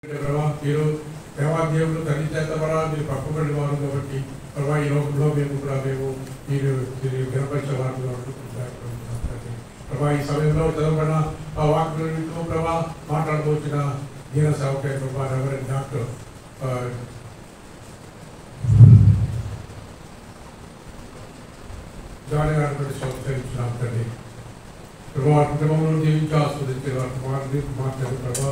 మీరు దేవాదేవులు తల్లి చేత మీరు పక్కబడి వారు కాబట్టి ప్రభా ఈ లోకంలో మేము కూడా మీరు గణపరిచే వారిలో ప్రభా ఈ సమయంలో చదవబడిన ఆ వాక్యంతో ప్రభా మాట్లాడుతూ వచ్చిన దీన సేవకాయ ప్రభా రెవరెండ్ డాక్టర్ జాని గారి సంస్కరించిన తండ్రి ప్రభా కుటుంబంలో జీవించి ఆస్వాదించే వారిని మాట్లాడి ప్రభా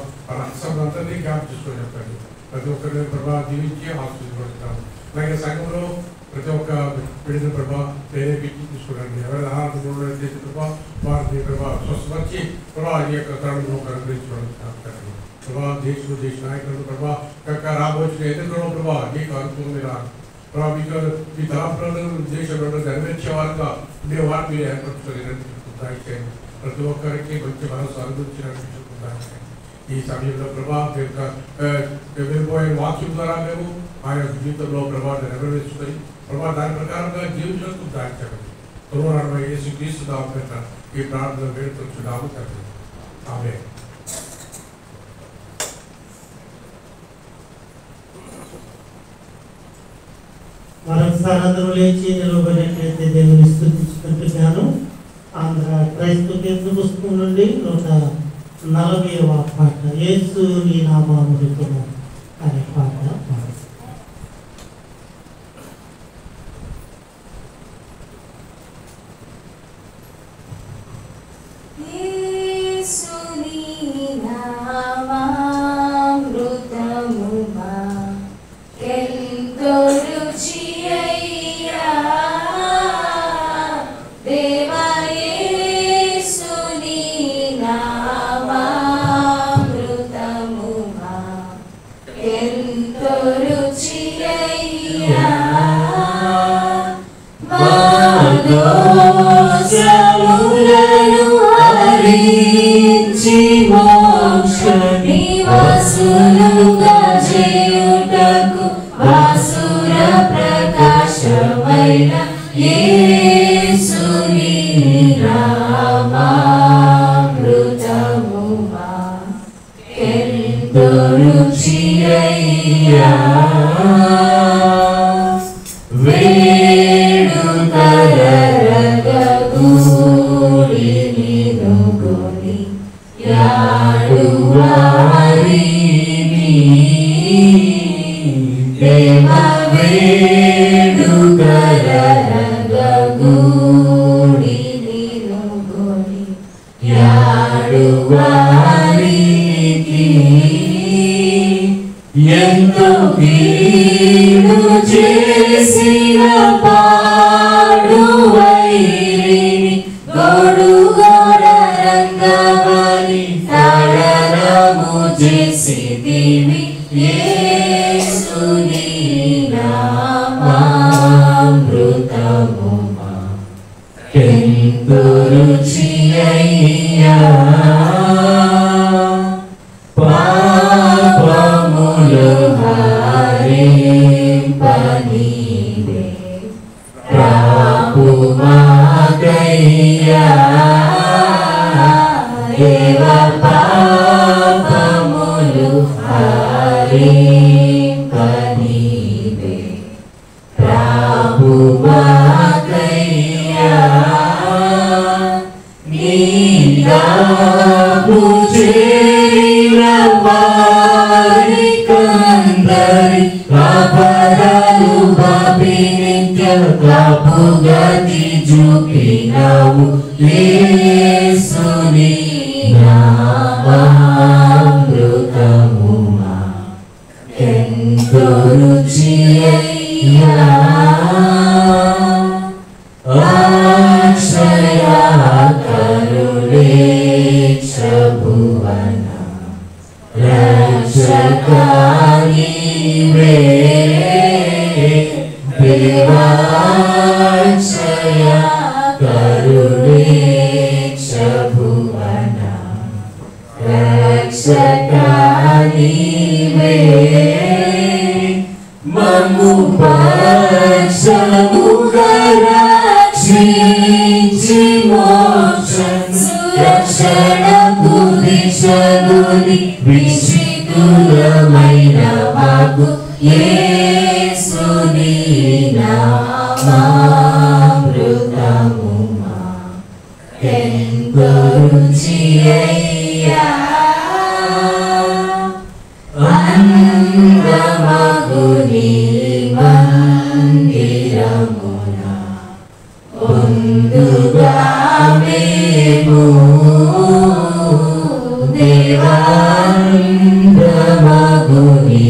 అందరినీ జ్ఞాపకం చేసుకొని చెప్పండి. ప్రతి ఒక్కరిని ప్రభా జీవించి ఆస్వాదించుకుంటాము. అలాగే సంఘంలో ప్రతి ఒక్క విడిన ప్రభా ప్రేరేపించి తీసుకోండి. ఎవరైనా ఆహారం చేసిన ప్రభా వారిని ప్రభా స్వస్థపరిచి ప్రభా ఈ యొక్క తరుణంలో అనుగ్రహించుకోవడం ప్రభా దేశ నాయకులను ప్రభా యొక్క రాబోచిన ఎన్నికల్లో ప్రభా నీకు అనుకూలంగా ప్రభా మీకు మీ తలాపులను దేశంలో నెరవేర్చేవారుగా ఉండే వారిని ఏర్పరచుకొని ప్రతి ఒక్కరికి మంచి మనసు అనుభవించినట్టు ఈ సమయంలో ప్రభా వెళ్ళిపోయే వాక్యం ద్వారా మేము ఆయన జీవితంలో ప్రభావాన్ని నెరవేర్చుకొని ప్రభా దాని ప్రకారంగా జీవించడానికి దాయించండి. త్వరగా యేసు క్రీస్తు నామమున ఈ ప్రార్థన వేడుకొచ్చున్నాము తండ్రి. ఆమేన్. మరొకసారి అందరూ లేచి నిలబడినట్లయితే దేవుని స్తుతించుకుంటున్నాను. ఆంధ్ర క్రైస్తవ కీర్తన పుస్తకం నుండి 140వ పాట యేసు నీ నామమునకు అనే పాట పాడు. రక్షణ విషదుని విషితుల మధురమగు యేసుని నామామృతముమా ఎంతో రుచి అయ్యా అందమగు నీ మందిరమున ముందుగా మేము దేవాంద్రమగు నీ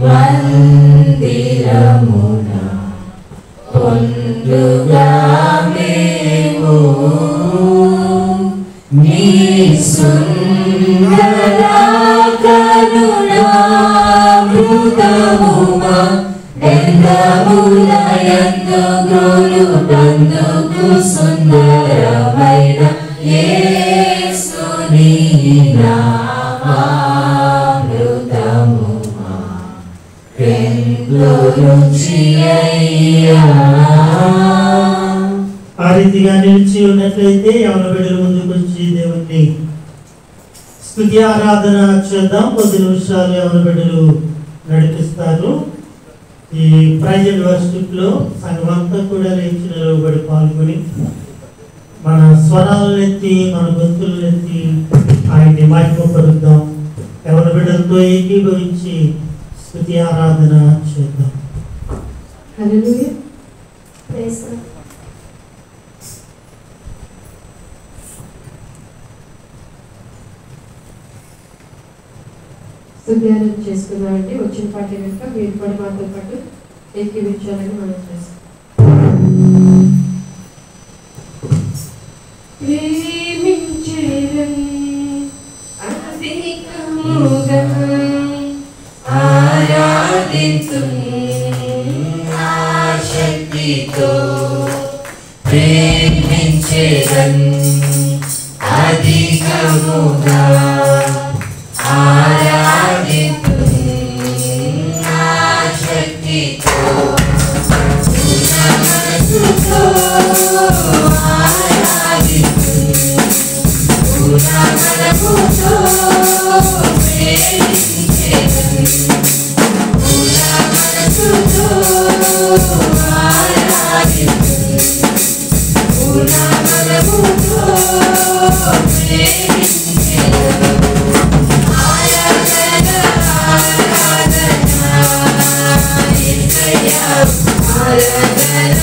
మందిరమున ముందుగా మేము నీ సుందర కరుణామృతముమా ఎందములయందు గ్రోలుటందుకు సుందరమైన యేసుని నామామృతముమా ఎంతో రుచి అయ్యా. ఆ రీతిగా నిలిచి ఉన్నట్లయితే యవన బిడ్డల ముందుకు వచ్చి దేవుణ్ణి స్తుతి ఆరాధన చేద్దాం. 10 నిమిషాలు యవన బిడ్డలు నడిపిస్తారు. ఈ ప్రైజ్ వర్షిప్ లో సంఘమంతా కూడా లేచి నిలబడి పాల్గొని మన స్వరాలనెత్తి మన గొంతులనెత్తి ఆయన్ని మహిమపరుద్దాం. యవన బిడ్డలతో ఏకీభవించి స్తుతి ఆరాధన చేద్దాం. హల్లెలూయా. Praise God. స్తుతిగానం చేసుకున్నామండి. వచ్చిన పాట కనుక మీరు కూడా మాతో పాటు ఏకీవించాలని మనం చేస్తాం. ప్రేమించేదన్ అధికముగా ఆరాధింతున్ ఆశక్తితో ప్రేమించేదన్ అధికముగా ఆరాధింతున్ ఆశక్తితో మనసుతో మనసుతో ప్రేమించేదన్ మనసుతో ఆరాధింతున్ మనసుతో ప్రేమించేదన్ ఆరాధన ఆరాధన యేసయ్యా ఆరాధన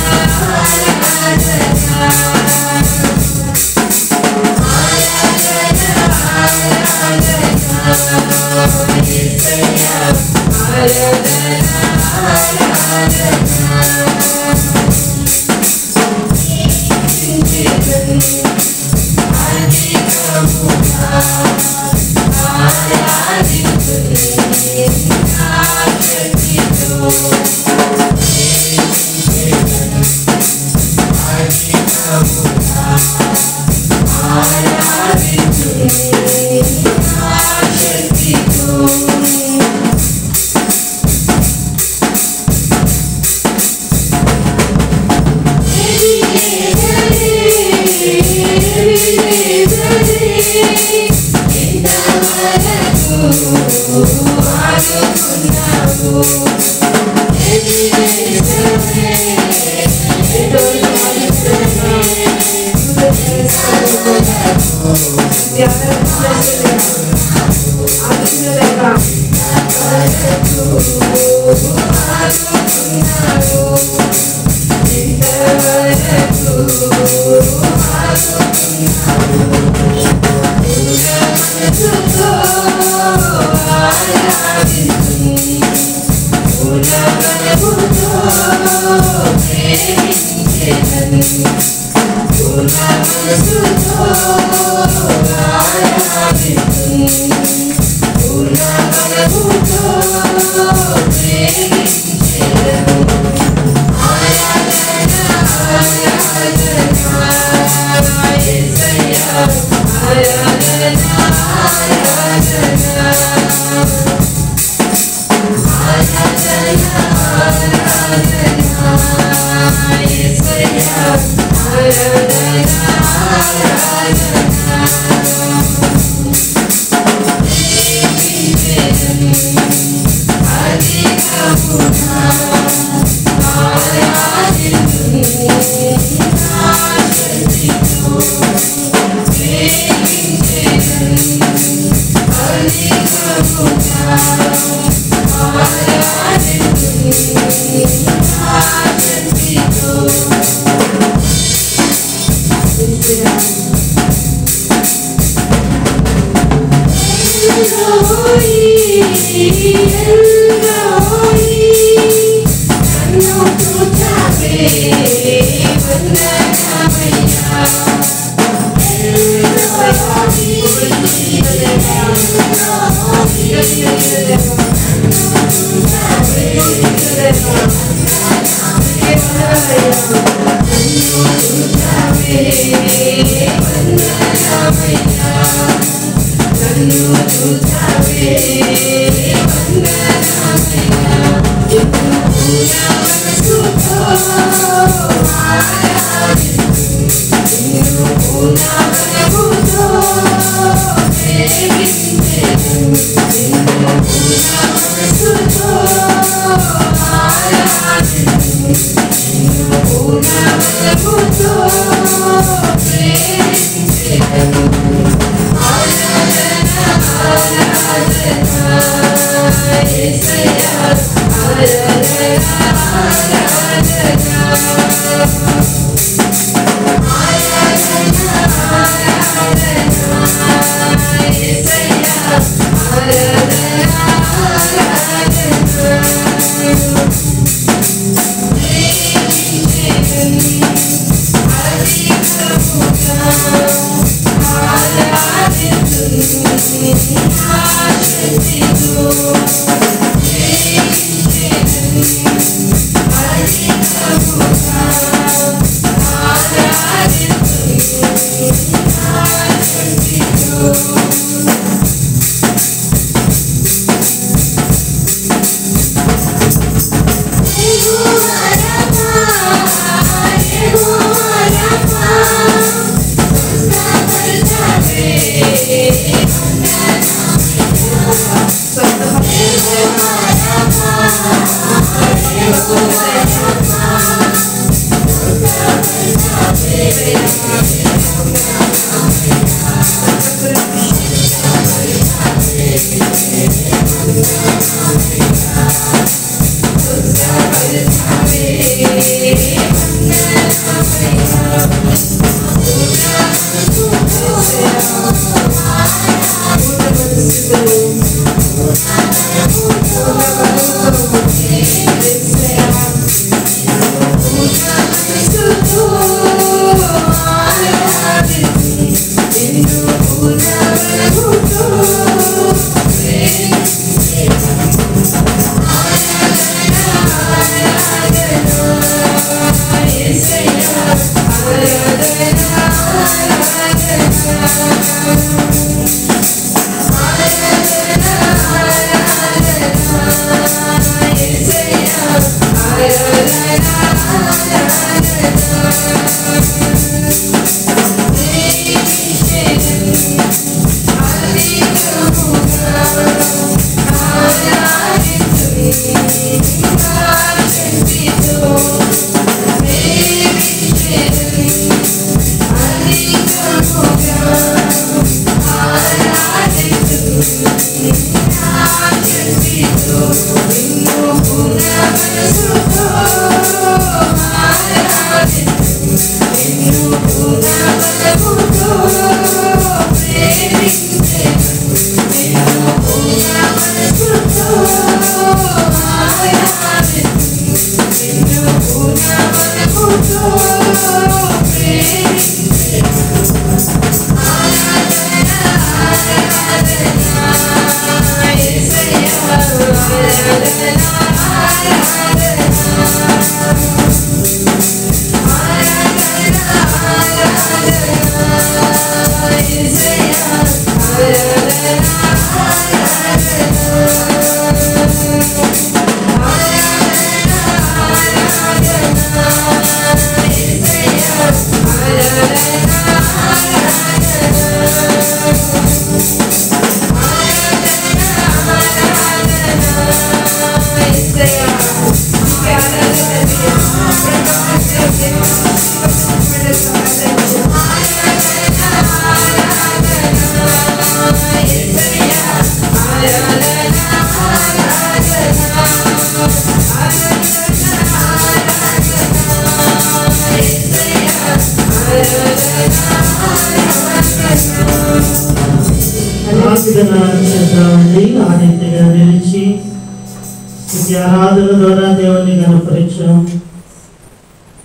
స్తుతి ఆరాధన ద్వారా దేవుని గణపరిచాం.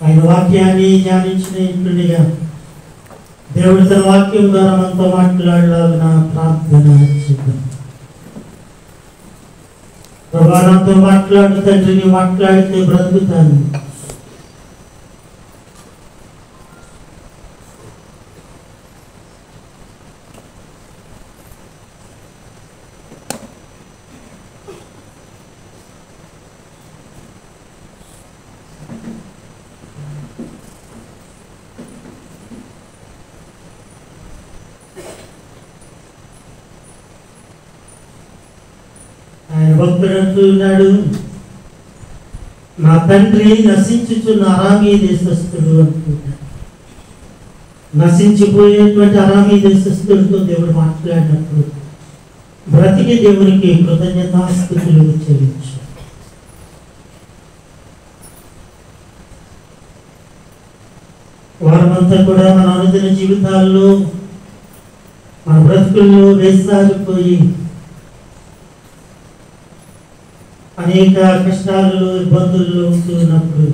ఆయన వాక్యాన్ని ధ్యానించిన ఇట్లుగా దేవుడు తన వాక్యం ద్వారా మనతో మాట్లాడలాగిన ప్రార్థన చేద్దాం. ప్రభా, నాతో మాట్లాడు తండ్రిని, మాట్లాడితే బ్రతుకుతాను. ఆయన భక్తుడు అంటున్నాడు, నా తండ్రి నశించుచున్న అరామీ దేశస్థుడు అంటున్నాడు. నశించిపోయేటువంటి అరామీ దేశస్థుడితో దేవుడు మాట్లాడినప్పుడు బ్రతికి దేవునికి కృతజ్ఞతాస్తుతులు చెల్లించు. వారమంతా కూడా మన అనుదిన జీవితాల్లో మన బ్రతుకుల్లో వేసారిపోయి అనేక కష్టాలలో ఇబ్బందుల్లో ఉంటున్నప్పుడు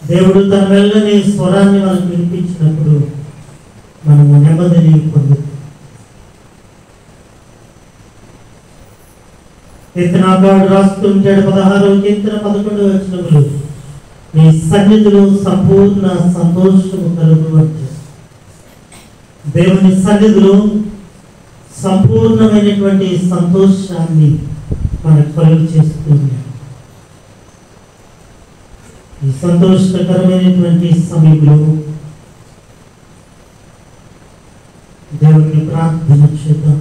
దేవుడు తన వెళ్ళని స్వరాన్ని మనకు వినిపించినప్పుడు మనము నెమ్మదిని పొందుతాం. కీర్తనాకారుడు రాస్తుంటాడు 16వ కీర్తన 11వ వచనములో, నీ సన్నిధిలో సంపూర్ణ సంతోషము కలుగు అంటే దేవుని సన్నిధిలో సంపూర్ణమైనటువంటి సంతోషాన్ని మనకు కలుగు చేస్తుంది. ఈ సంతోషకరమైనటువంటి సమయంలో దేవుడిని ప్రార్థన చేద్దాం.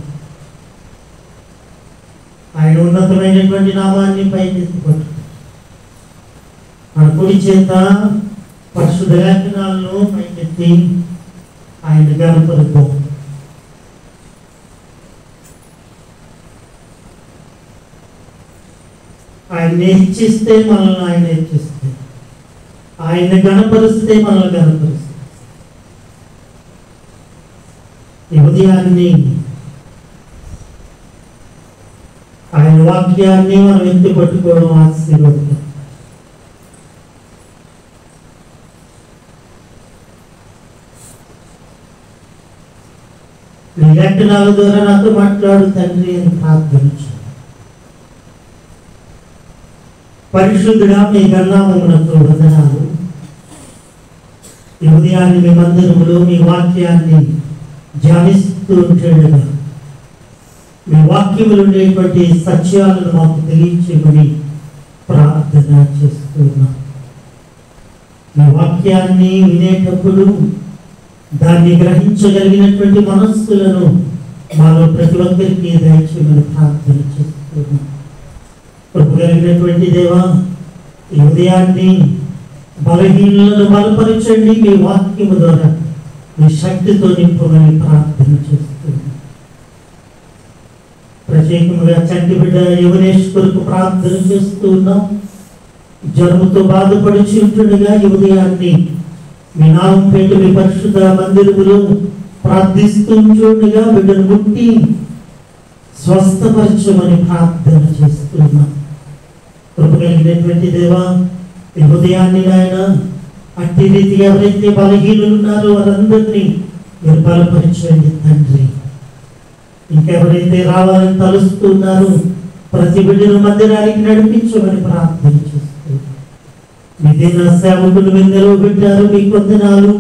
ఆయన ఉన్నతమైనటువంటి నామాన్ని పైకెత్తుకుంటాం. మన కుడి చేత పరిశుద్ధ లేఖనాలను పైకెత్తి ఆయన గణపరుద్దాం. ఆయన్ని హెచ్చిస్తే మనల్ని ఆయన హెచ్చిస్తే, ఆయన్ని గణపరిస్తే మనల్ని గణపరిస్తే. ఈ ఉదయాన్ని ఆయన వాక్యాన్ని మనం ఎత్తి పట్టుకోవడం ఆశీర్వదం. నీ లేఖనాల ద్వారా నాతో మాట్లాడు తండ్రి అని ప్రార్థించు. పరిశుద్ధుడా, మీ గన్నామమునకు వందనాలు. ఈ ఉదయాన్ని మీ మందిరములో మీ వాక్యాన్ని ధ్యానిస్తూ ఉంటాడుగా మీ వాక్యములు ఉండేటువంటి సత్యాలను మాకు తెలియచేయమని ప్రార్థన చేస్తున్నాం. మీ వాక్యాన్ని వినేటప్పుడు దాన్ని గ్రహించగలిగినటువంటి మనస్సులను మాలో ప్రతి ఒక్కరికి దయచేయమని ప్రార్థన చేస్తున్నాం. కృప కలిగినటువంటి దేవా, ఈ ఉదయాన్ని బలహీనులను బలపరచండి. మీ వాక్యము ద్వారా మీ శక్తితో నింపమని ప్రార్థన చేస్తున్నాం. ప్రత్యేకంగా చంటి బిడ్డ యువనేష్ కొరకు ప్రార్థన చేస్తూ ఉన్నాం. జ్వరముతో బాధపడుచు ఉంటుండగా ఈ ఉదయాన్ని మీ నామం పేట మీ పరిశుద్ధ మందిరములో ప్రార్థిస్తూ చూడగా బిడ్డను ముట్టి స్వస్థపరచమని ప్రార్థన చేస్తున్నాం. కృప కలిగినటువంటి దేవా, ఈ ఉదయాన్ని నాయన అట్టి రీతిగా ఎవరైతే బలహీనులు ఉన్నారో వారందరినీ మీరు బలపరచండి తండ్రి. ఇంకెవరైతే రావాలని తలుస్తున్నారో ప్రతి బిడ్డను మందిరానికి నడిపించమని ప్రార్థన చేస్తున్నాం. మీ దీన సేవకులు మీరు నిలవబెట్టారు, మీ వందనాలు.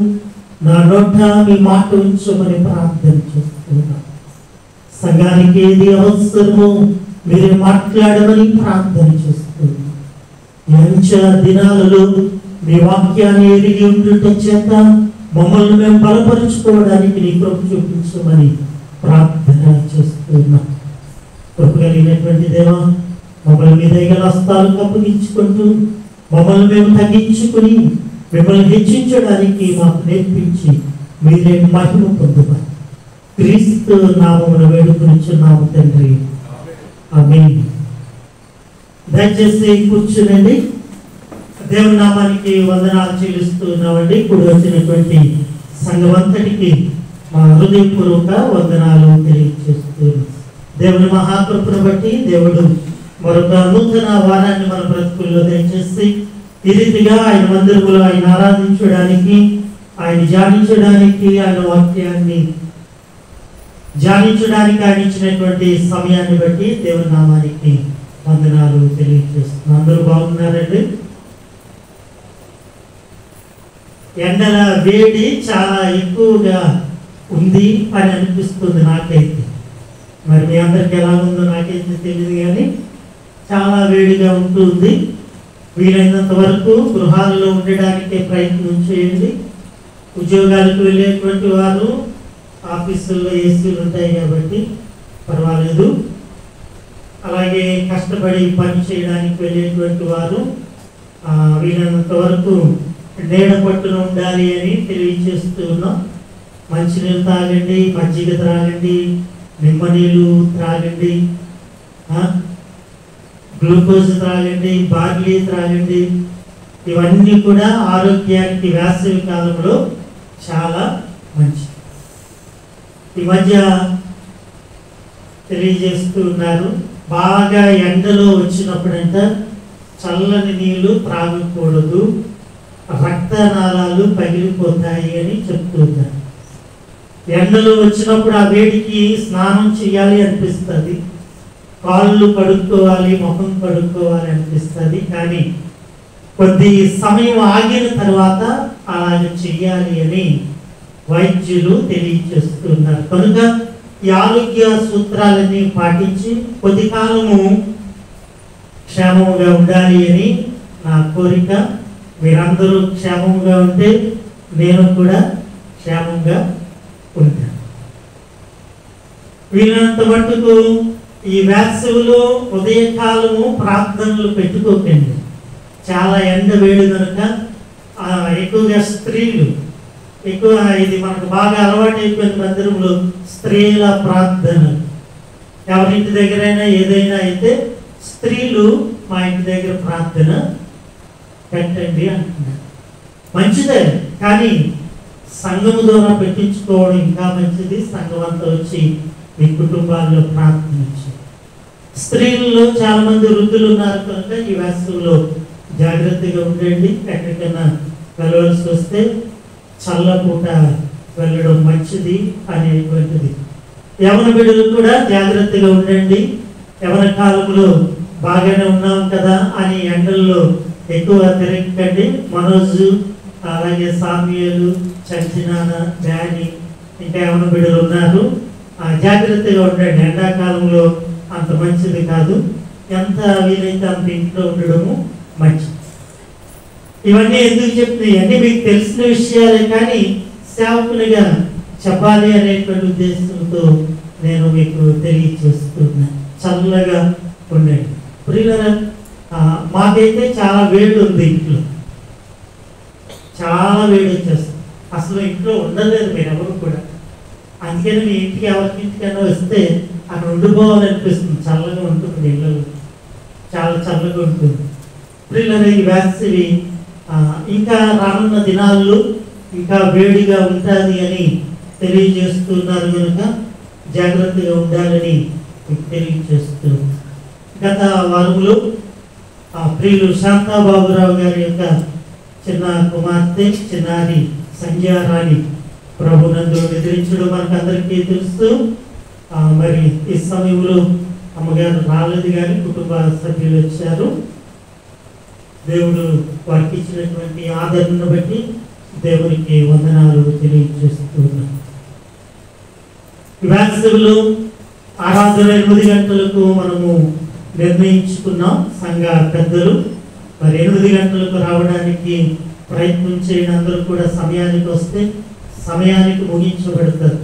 నా నోట మీ మాట ఉంచమని ప్రార్థన చేస్తున్నాం. సంఘానికి ఏది అవసరమో మీరే మాట్లాడమని ప్రార్థన చేస్తున్నాం. అంచెల దినాలలో మీ వాక్యాన్ని ఎరిగి ఉండుట చేత మమ్మల్ని మేము బలపరుచుకోవడానికి నీ కృప చూపించమని ప్రార్థన చేస్తున్నాం. కృప కలిగినటువంటి దేవా, మమ్మల్ని మీ దగ్గర హస్తాలకు అప్పగించుకుంటూ మమ్మల్ని మేము తగ్గించుకుని మిమ్మల్ని హెచ్చించడానికి మాకు నేర్పించి మీరే మహిమ పొందుతారు. క్రీస్తు నామమున వేడుకొనిచున్నాము తండ్రి, ఆమేన్. దయచేసి కూర్చునండి. దేవుని నామానికి వందనాలు చెల్లిస్తూ ఉన్నామండి. ఇప్పుడు వచ్చినటువంటి సంఘమంతటికి మా హృదయపూర్వక వందనాలు తెలియజేస్తున్నాం. దేవుని మహాకృపను బట్టి దేవుడు మరొక నూతన వారాన్ని మన బ్రతుకుల్లో దయచేసి ఈ రీతిగా ఆయన మందిరంలో ఆయన ఆరాధించడానికి, ఆయన ధ్యానించడానికి, ఆయన వాక్యాన్ని ధ్యానించడానికి ఆయన ఇచ్చినటువంటి సమయాన్ని బట్టి దేవుని నామానికి వందనాలు తెలియజేస్తున్నాం. అందరూ బాగున్నారండి? ఎండల వేడి చాలా ఎక్కువగా ఉంది అని అనిపిస్తుంది నాకైతే. మరి మీ అందరికి ఎలా ఉందో నాకైతే తెలియదు, కానీ చాలా వేడిగా ఉంటుంది. వీలైనంత వరకు గృహాల్లో ఉండడానికే ప్రయత్నం చేయండి. ఉద్యోగాలకు వెళ్ళేటువంటి వారు ఆఫీసుల్లో ఏసీలు ఉంటాయి కాబట్టి పర్వాలేదు. అలాగే కష్టపడి పని చేయడానికి వెళ్ళేటువంటి వారు వీలైనంత వరకు నీడ పట్టున ఉండాలి అని తెలియజేస్తూ ఉన్నాం. మంచినీళ్ళు తాగండి, మజ్జిగ త్రాగండి, నిమ్మ నీళ్ళు త్రాగండి, గ్లూకోజ్ త్రాగండి, బార్లీ త్రాగండి. ఇవన్నీ కూడా ఆరోగ్యానికి వేసవి కాలంలో చాలా మంచిది. ఈ మధ్య తెలియజేస్తూ ఉన్నారు, బాగా ఎండలో వచ్చినప్పుడంట చల్లని నీళ్లు త్రాగకూడదు, రక్తనాళాలు పగిలిపోతాయి అని చెప్తున్నారు. ఎండలో వచ్చినప్పుడు ఆ వేడికి స్నానం చేయాలి అనిపిస్తుంది, కాళ్ళు కడుక్కోవాలి, ముఖం కడుక్కోవాలి అనిపిస్తుంది. కానీ కొద్ది సమయం ఆగిన తర్వాత అలాగే చెయ్యాలి అని వైద్యులు తెలియజేస్తున్నారు. కనుక ఈ ఆరోగ్య సూత్రాలన్నీ పాటించి కొద్ది కాలము క్షేమంగా ఉండాలి అని నా కోరిక. మీరందరూ క్షేమంగా ఉంటే నేను కూడా క్షేమంగా ఉంటాను. వీళ్ళంత మట్టుకు ఈ వేసవిలో ఉదయకాలము ప్రార్థనలు పెట్టుకోకండి. చాలా ఎండ వేడి కనుక ఎక్కువగా స్త్రీలు ఎక్కువ, ఇది మనకు బాగా అలవాటు అయిపోయిన మందిరంలో స్త్రీల ప్రార్థన. ఎవరింటి దగ్గరైనా ఏదైనా అయితే స్త్రీలు మా ఇంటి దగ్గర ప్రార్థన పెట్టండి అంటున్నారు. మంచిదే, కానీ సంఘము ద్వారా పెట్టించుకోవడం ఇంకా మంచిది. సంఘం అంతా వచ్చి మీ కుటుంబాల్లో ప్రార్థించి. స్త్రీలలో చాలా మంది వృద్ధులు ఉన్నారు కనుక ఈ వేసవిలో జాగ్రత్తగా ఉండండి. ఎక్కడికైనా వెళ్ళవలసి వస్తే చల్లపూట వెళ్ళడం మంచిది అనేటువంటిది. యవన బిడ్డలు కూడా జాగ్రత్తగా ఉండండి. యవన కాలంలో బాగానే ఉన్నాం కదా అని ఎండల్లో ఎక్కువ తిరగకండి. మనోజు, అలాగే సామ్యులు, చంచినాన, డాని, ఇంకా యవన బిడ్డలు ఉన్నారు. జాగ్రత్తగా ఉండండి. ఎండాకాలంలో అంత మంచిది కాదు. ఎంత వీలైతే అంత ఇంట్లో ఉండడము మంచిది. ఇవన్నీ ఎందుకు చెప్తున్నాయి అంటే మీకు తెలిసిన విషయాలే, కానీ సేవకునిగా చెప్పాలి అనేటువంటి ఉద్దేశంతో నేను మీకు తెలియచేస్తున్నాను. చల్లగా ఉండండి. ప్రియులారా, మాకైతే చాలా వేడి ఉంది, ఇంట్లో చాలా వేడి వచ్చేస్తుంది. అసలు ఇంట్లో ఉండలేదు మీరు ఎవరు కూడా. అందుకని మీ ఇంటికి ఎవరికి ఇంటికైనా వస్తే అక్కడ ఉండిపోవాలనిపిస్తుంది. చల్లగా ఉంటుంది, ఇళ్ళలో చాలా చల్లగా ఉంటుంది. ప్రియులారా, ఈ వేసవి ఇంకా రానున్న దినాల్లో ఇంకా వేడిగా ఉంటుంది అని తెలియజేస్తున్నారు కనుక జాగ్రత్తగా ఉండాలని తెలియజేస్తున్నారు. గత వారంలో ప్రియులు శాంతాబాబురావు గారి యొక్క చిన్న కుమార్తె చిన్నారి సంధ్యారాణి ప్రభునందు నిద్రించడం మనకు అందరికీ తెలుసు. మరి ఈ సమయంలో అమ్మగారు రాలేదు, కానీ కుటుంబ సభ్యులు వచ్చారు. దేవుడు వారికి ఇచ్చినటువంటి ఆదరణను బట్టి దేవునికి వందనాలు తెలియజేస్తున్నాం. వేసవిలో ఆరాధన 8 గంటలకు మనము నిర్ణయించుకున్నాం సంఘ పెద్దలు. మరి 8 గంటలకు రావడానికి ప్రయత్నం చేయని అందరూ కూడా సమయానికి వస్తే సమయానికి ముగించబడతారు.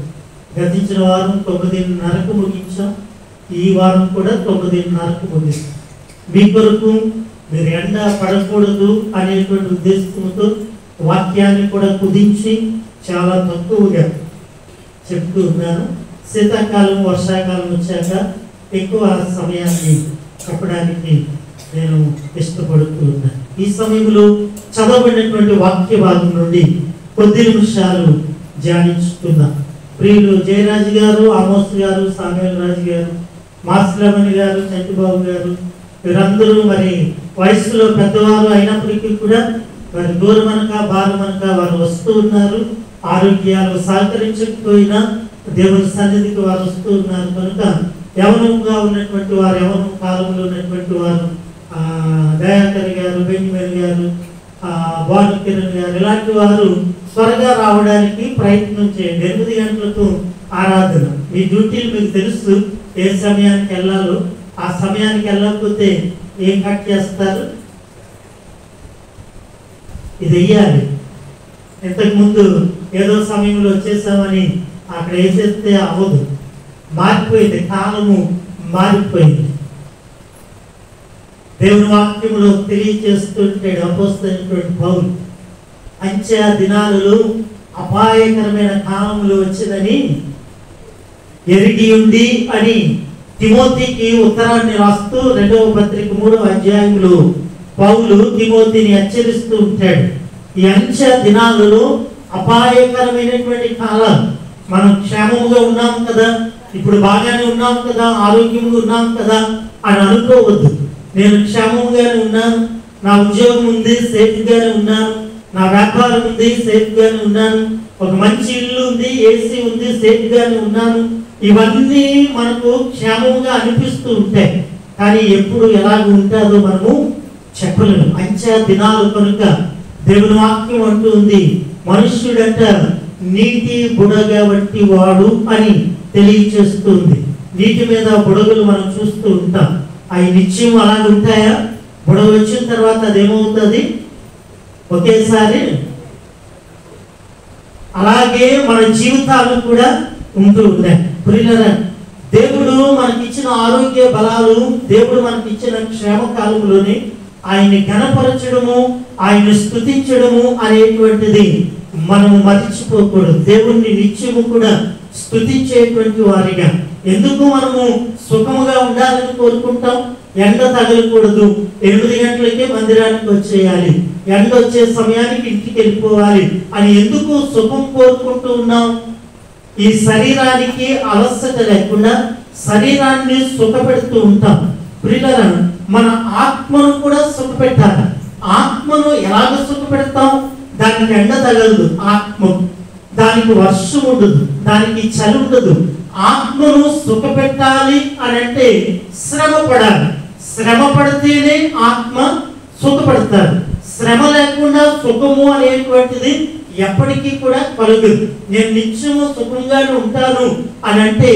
గతించిన వారం 9:30కు ముగించాం, ఈ వారం కూడా 9:30కు ముగిస్తాం. మీ కొరకు మీరు ఎండ పడకూడదు అనేటువంటి ఉద్దేశంతో వాక్యాన్ని కూడా కుదించి చాలా తక్కువగా చెప్తూ ఉన్నాను. శీతాకాలం వర్షాకాలం వచ్చాక ఎక్కువ సమయాన్ని చెప్పడానికి నేను ఇష్టపడుతూ ఉన్నాను. ఈ సమయంలో చదవబడినటువంటి వాక్య భాగం నుండి కొద్ది నిమిషాలు ధ్యానించుకుందాం. ప్రియులు జయరాజు గారు, ఆమోస్ గారు, సామ్యుల్ రాజు గారు, మాస్లమణి గారు, చంటిబాబు గారు, వీరందరూ మరి వయసులో పెద్దవారు అయినప్పటికీ కూడా మరి దూరమనక భారమనక వారు వస్తూ ఉన్నారు. ఆరోగ్యాలు సహకరించకపోయినా దేవుని సన్నిధికి వారు వస్తూ ఉన్నారు కనుక యవనంగా ఉన్నటువంటి వారు, యవనం కాలంలో ఉన్నటువంటి వారు దయాకర్ గారు, బెంజమిన్ గారు, భానుకిరణ్ గారు ఇలాంటి వారు త్వరగా రావడానికి ప్రయత్నం చేయండి. 8 గంటలకు ఆరాధన. మీ డ్యూటీలు మీకు తెలుసు, ఏ సమయానికి వెళ్ళాలో. ఆ సమయానికి వెళ్ళకపోతే ఏం కట్ చేస్తారు? ఇది వెయ్యాలి. ఇంతకుముందు ఏదో సమయంలో వచ్చేసామని అక్కడ వేసేస్తే అవ్వదు. మారిపోయింది, కాలము మారిపోయింది. దేవుని వాక్యంలో తెలియజేస్తుంటాడు అపోస్తలుడైనటువంటి పౌలు, అంచె దినాలలో అపాయకరమైన కాలములు వచ్చిందని ఎరిగి ఉంది అని తిమోతికి ఉత్తరాన్ని రాస్తూ 2వ పత్రిక 3వ అధ్యాయంలో పౌలు తిమోతిని హెచ్చరిస్తూ ఉంటాడు. ఈ అంచె దినాలలో అపాయకరమైనటువంటి కాలం. మనం క్షేమముగా ఉన్నాం కదా, ఇప్పుడు బాగానే ఉన్నాం కదా, ఆరోగ్యంగా ఉన్నాం కదా అని అనుకోవద్దు. నేను క్షేమంగానే ఉన్నాను, నా ఉద్యోగం ఉంది, సేఫ్గానే ఉన్నాను, నా వ్యాపారం ఉంది, సేఫ్గానే ఉన్నాను, ఒక మంచి ఇల్లు ఉంది, ఏసీ ఉంది, సేఫ్గానే ఉన్నాను. ఇవన్నీ మనకు క్షేమంగా అనిపిస్తూ ఉంటాయి. కానీ ఎప్పుడు ఎలాగ ఉంటుందో మనము చెప్పలేము. అంచె దినాలు కనుక దేవుని వాక్యం అంటుంది, మనుష్యుడంట నీటి బుడగ వంటి వాడు అని తెలియచేస్తుంది. నీటి మీద బుడగలు మనం చూస్తూ ఉంటాం. అవి నిత్యం అలాగే ఉంటాయా? బుడగ వచ్చిన తర్వాత అదేమవుతుంది? ఒకేసారి. అలాగే మన జీవితాలు కూడా ఉంటూ ఉన్నాయి. ప్రియులారా, దేవుడు మనకిచ్చిన ఆరోగ్య బలాలు, దేవుడు మనకిచ్చిన క్షేమ కాలంలోనే ఆయన్ని ఘనపరచడము, ఆయన్ని స్తుతించడము అనేటువంటిది మనము మర్చిపోకూడదు. దేవుణ్ణి నిత్యము కూడా స్తుతించేటువంటి వారిగా. ఎందుకు మనము సుఖముగా ఉండాలని కోరుకుంటాం? ఎండ తగలకూడదు, 8 గంటలకే మందిరానికి వచ్చేయాలి, ఎండ వచ్చే సమయానికి ఇంటికి వెళ్ళిపోవాలి అని ఎందుకు సుఖం కోరుకుంటూ ఉన్నాం? ఈ శరీరానికి అలసట లేకుండా శరీరాన్ని సుఖపెడుతూ ఉంటాం. ప్రియులారా, మన ఆత్మను కూడా సుఖపెట్టాలి. ఆత్మను ఎలాగ సుఖపెడతాం? దానికి ఎండ తగలదు ఆత్మ, దానికి వర్షం ఉండదు, దానికి చలి ఉండదు. ఆత్మను సుఖపెట్టాలి అని అంటే శ్రమ పడాలి. శ్రమ పడితేనే ఆత్మ సుఖపడతారు. శ్రమ లేకుండా సుఖము అనేటువంటిది ఎప్పటికీ కూడా కలుగదు. నేను నిత్యము సుఖంగానే ఉంటాను అని అంటే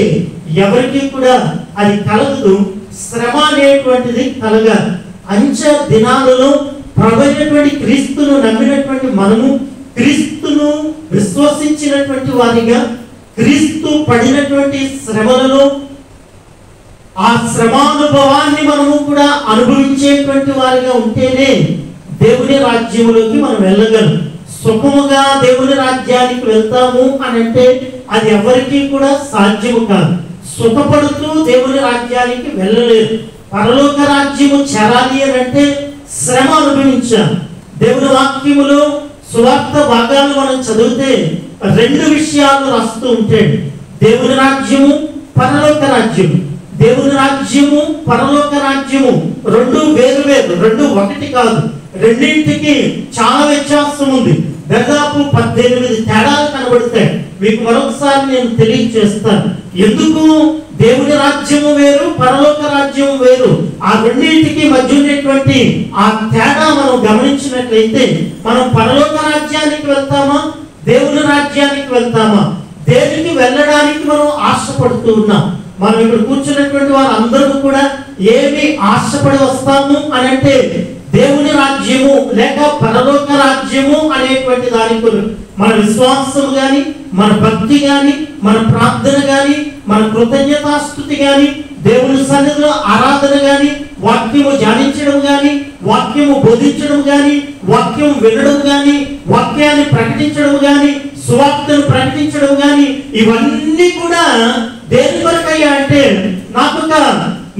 ఎవరికి కూడా అది కలగదు. శ్రమ అనేటువంటిది కలగాలి. అంచె దినాలలో ప్రభువైనటువంటి క్రీస్తును నమ్మినటువంటి మనము, క్రీస్తును విశ్వసించినటువంటి వారిగా, క్రీస్తు పడినటువంటి శ్రమలలో ఆ శ్రమానుభవాన్ని మనము కూడా అనుభవించేటువంటి వారిగా ఉంటేనే దేవుని రాజ్యములోకి మనం వెళ్ళగలం. సుఖముగా దేవుని రాజ్యానికి వెళ్తాము అని అంటే అది ఎవరికి కూడా సాధ్యము కాదు. సుఖపడుతూ దేవుని రాజ్యానికి వెళ్ళలేదు. పరలోక రాజ్యము చేరాలి అని అంటే శ్రమ అనుభవించాలి. దేవుని వాక్యములో సువార్త భాగాలు మనం చదివితే 2 విషయాలు రాస్తూ ఉంటాడు. దేవుని రాజ్యము, పరలోక రాజ్యము. దేవుని రాజ్యము, పరలోక రాజ్యము 2 వేరు వేరు, 2 ఒకటి కాదు. రెండింటికి చాలా వ్యత్యాసం ఉంది. దాదాపు 18 తేడాలు కనబడతాయి. మీకు మరొకసారి నేను తెలియజేస్తాను. ఎందుకు దేవుని రాజ్యము వేరు, పరలోక రాజ్యము వేరు. ఆ రెండింటికి మధ్య ఉన్నటువంటి ఆ తేడా మనం గమనించినట్లయితే మనం పరలోక రాజ్యానికి వెళ్తామా, దేవుని రాజ్యానికి వెళ్తామా? దేనికి వెళ్ళడానికి మనం ఆశపడుతూ ఉన్నాం? మనం ఇక్కడ కూర్చున్నటువంటి వారు అందరూ కూడా ఏమి ఆశపడి వస్తాము అని అంటే దేవుని రాజ్యము లేక పరలోక రాజ్యము అనేటువంటి దానికి మన విశ్వాసం గాని, మన భక్తి గాని, మన ప్రార్థన గాని, మన కృతజ్ఞతాస్తుతి గాని, దేవుని సన్నిధిలో ఆరాధన గాని, వాక్యము ధ్యానించడం గాని, వాక్యము బోధించడం గాని, వాక్యం వినడం గాని, వాక్యాన్ని ప్రకటించడం గాని, సువార్తను ప్రకటించడం గాని, ఇవన్నీ కూడా దేని కొరకయ్యా అంటే నాకు ఒక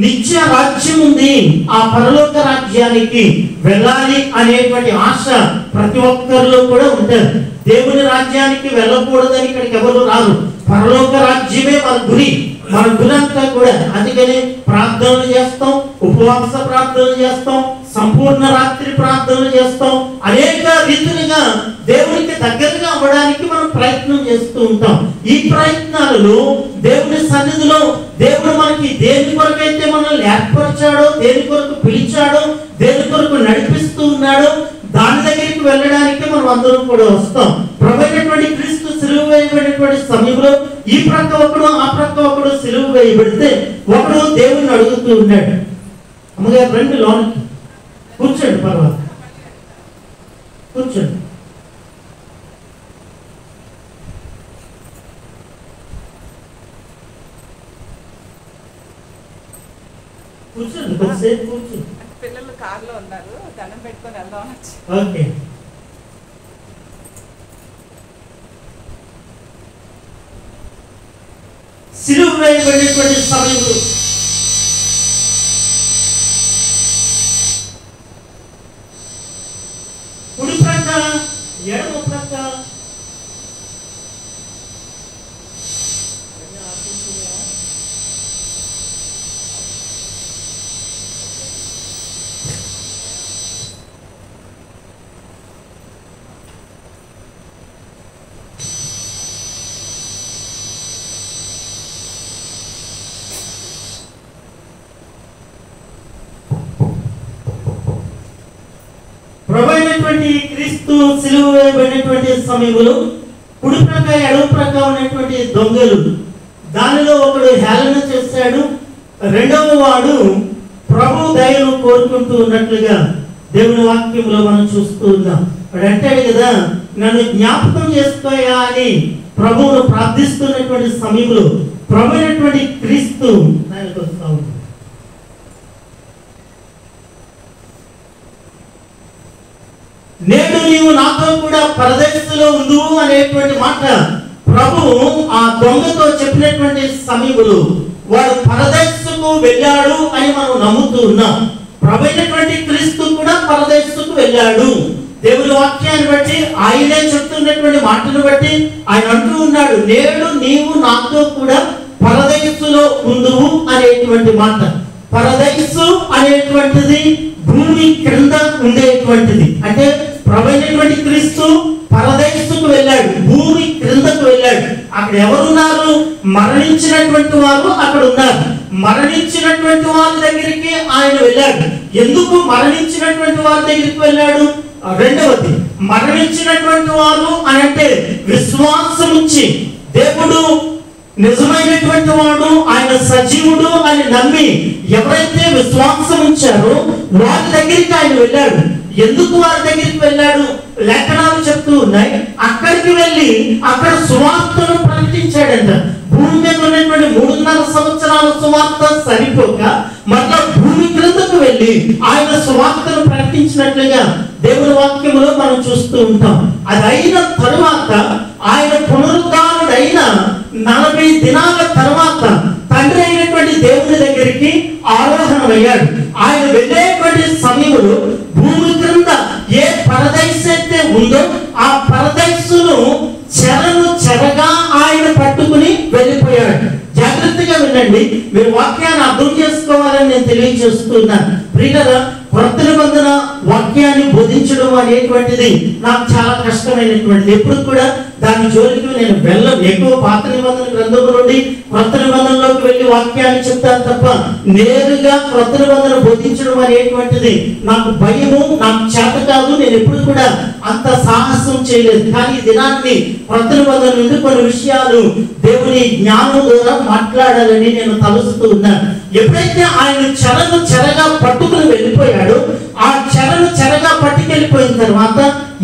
నిత్య రాజ్యం ఉంది, ఆ పరలోక రాజ్యానికి వెళ్ళాలి అనేటువంటి ఆశ ప్రతి ఒక్కరిలో కూడా ఉంటుంది. దేవుని రాజ్యానికి వెళ్ళకూడదని ఇక్కడికి ఎవరు రారు. పరలోక రాజ్యమే మన గురి. మన గురంతా కూడా. అందుకని ప్రార్థనలు చేస్తాం, ఉపవాస ప్రార్థనలు చేస్తాం, సంపూర్ణ రాత్రి ప్రార్థనలు చేస్తాం. అనేక రీతులుగా దేవునికి దగ్గరగా అవ్వడానికి మనం ప్రయత్నం చేస్తూ ఉంటాం. ఈ ప్రయత్నాలలో దేవుని సన్నిధిలో దేవుడు మనకి దేని కొరకైతే మనల్ని ఏర్పరిచాడో, దేని కొరకు పిలిచాడో, దేని కొరకు నడిపిస్తూ ఉన్నాడో దాని దగ్గరికి వెళ్ళడానికి మనం అందరం కూడా వస్తాం. ప్రభువైనటువంటి క్రీస్తు సిలువ వేయబడినటువంటి సమయంలో ఈ ప్రక్క ఒకడు ఆ ప్రక్క ఒకడు సిలువ వేయబడితే ఒకడు దేవుణ్ణి అడుగుతూ ఉన్నాడు, అమ్మగారు రండి లోనికి కూర్చోండి, పర్వాలేదు కూర్చోండి. కూర్చోండి, కొద్దిసేపు కూర్చోండి. పిల్లలు కార్లో ఉన్నారు, దండం పెట్టుకొని వెళ్దాం. ఓకే. సిలువ వేయబడినటువంటి సమయంలో కుడి ప్రక్క ఎడమ ప్రక్క ప్రభువైనటువంటి క్రీస్తు సిలువ వేయబడినటువంటి సమయంలో కుడి ప్రక్క ఎడమ ప్రక్క ఉన్నటువంటి దొంగలు దానిలో ఒకడు హేళన చేశాడు, రెండవ వాడు ప్రభు దయను కోరుకుంటూ ఉన్నట్లుగా దేవుని వాక్యంలో మనం చూస్తూ ఉన్నాం. వాడు అంటాడు కదా, నన్ను జ్ఞాపకం చేసుకోయా అని ప్రభువును ప్రార్థిస్తున్నటువంటి సమయంలో ప్రభువైనటువంటి క్రీస్తు ఆయనకు వస్తూ ఉంది. నేడు నీవు నాతో కూడా పరదేశంలో ఉండు అనేటువంటి మాట ప్రభు ఆ దొంగతో చెప్పినటువంటి సమయంలో వాడు పరదేశకు వెళ్ళాడు అని మనం నమ్ముతూ ఉన్నాం. ప్రభువైనటువంటి క్రీస్తు కూడా పరదేశకు వెళ్ళాడు. దేవుని వాక్యాన్ని బట్టి, ఆయనే చెప్తున్నటువంటి మాటను బట్టి ఆయన అంటూ ఉన్నాడు, నేడు నీవు నాతో కూడా పరదేశంలో ఉండువు అనేటువంటి మాట. పరదేశం అనేటువంటిది భూమి క్రింద ఉండేటువంటిది. అంటే ప్రభువైనటువంటి క్రీస్తు పరదేశకు వెళ్ళాడు, భూమి క్రిందకు వెళ్ళాడు. అక్కడ ఎవరున్నారు? మరణించినటువంటి వారు అక్కడ ఉన్నారు. మరణించినటువంటి వారి దగ్గరికి ఆయన వెళ్ళాడు. ఎందుకు మరణించినటువంటి వారి దగ్గరికి వెళ్ళాడు? రెండవది, మరణించినటువంటి వారు అని అంటే విశ్వాసం ఉంచి దేవుడు నిజమైనటువంటి వాడు, ఆయన సజీవుడు అని నమ్మి ఎవరైతే విశ్వాసం ఉంచారో వారి దగ్గరికి ఆయన వెళ్ళాడు. ఎందుకు వారి దగ్గరికి వెళ్ళాడు? లేఖనాలు చెప్తూ ఉన్నాయి, అక్కడికి వెళ్ళి అక్కడ సువార్తను ప్రకటించాడంట. భూమి మీద ఉన్నటువంటి 3.5 సంవత్సరాల సువార్త సరిపోక మళ్ళా భూమి క్రిందకు వెళ్ళి ఆయన సువార్తను ప్రకటించినట్లుగా దేవుని వాక్యంలో మనం చూస్తూ ఉంటాం. అది అయిన తరువాత ఆయన పునరుద్ధానుడైన 40 దినాల తర్వాత తండ్రి అయినటువంటి దేవుని దగ్గరికి ఆరోహణమయ్యాడు. ఆయన వెళ్ళేటువంటి సమయంలో భూమి క్రింద ఏ పరదేశం అయితే ఉందో ఆ పరదేశును చెరగా ఆయన పట్టుకుని వెళ్ళిపోయాడు. జాగ్రత్తగా వినండి, మీరు వాక్యాన్ని అర్థం చేసుకోవాలని నేను తెలియజేస్తున్నాను. ప్రియులారా, కొత్త నిబంధన వాక్యాన్ని బోధించడం అనేటువంటిది నాకు చాలా కష్టమైనటువంటిది. ఎప్పుడు కూడా దాని జోలికి నేను వెళ్ళను. ఎక్కువ పాత నిబంధన గ్రంథం నుండి కొత్త నిబంధనలోకి వెళ్ళి వాక్యాన్ని చెప్తాను తప్ప నేరుగా కొత్త నిబంధన బోధించడం అనేటువంటిది నాకు భయము, నాకు చేత కాదు. నేను ఎప్పుడు కూడా అంత సాహసం చేయలేదు. కానీ ఈ దినాన్ని కొత్త నిబంధన నుండి కొన్ని విషయాలు దేవుని జ్ఞానం ద్వారా మాట్లాడాలని నేను తలుస్తూ ఉన్నాను. ఎప్పుడైతే ఆయన చెరగా పట్టుకుని వెళ్ళిపోయాడో ఆ చెరగా పట్టుకెళ్ళిపోయిన తర్వాత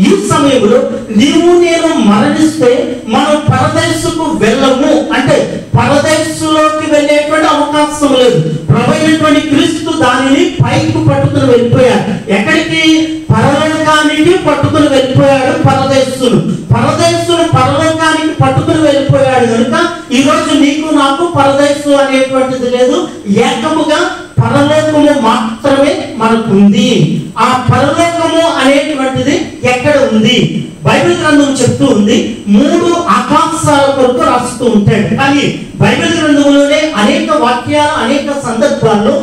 ఈ సమయంలో నీవు నేను మరణిస్తే మనం పరదేశకు వెళ్ళము, అంటే పరదేశంలోకి వెళ్ళేటువంటి అవకాశం లేదు. ప్రభువైనటువంటి క్రీస్తు దానిని పైకి పట్టుకుని వెళ్ళిపోయాడు. ఎక్కడికి? పరలోకానికి పట్టుకుని వెళ్ళిపోయాడు. పరదేశులు పరలోకానికి పట్టుకుని వెళ్ళిపోయాడు కనుక ఈ రోజు నీకు నాకు పరదేశం అనేటువంటిది లేదు. ఏకముగా పరలోకము మాత్రమే మనకు ఉంది. ఆ పరలోకము అనేటువంటిది ఎక్కడ ఉంది? బైబిల్ గ్రంథం చెప్తూ ఉంది 3 ఆకాశాల కొరకు రాస్తూ ఉంటాడు. కానీ బైబిల్ గ్రంథంలోనే అనేక వాక్యాలు అనేక సందర్భాల్లో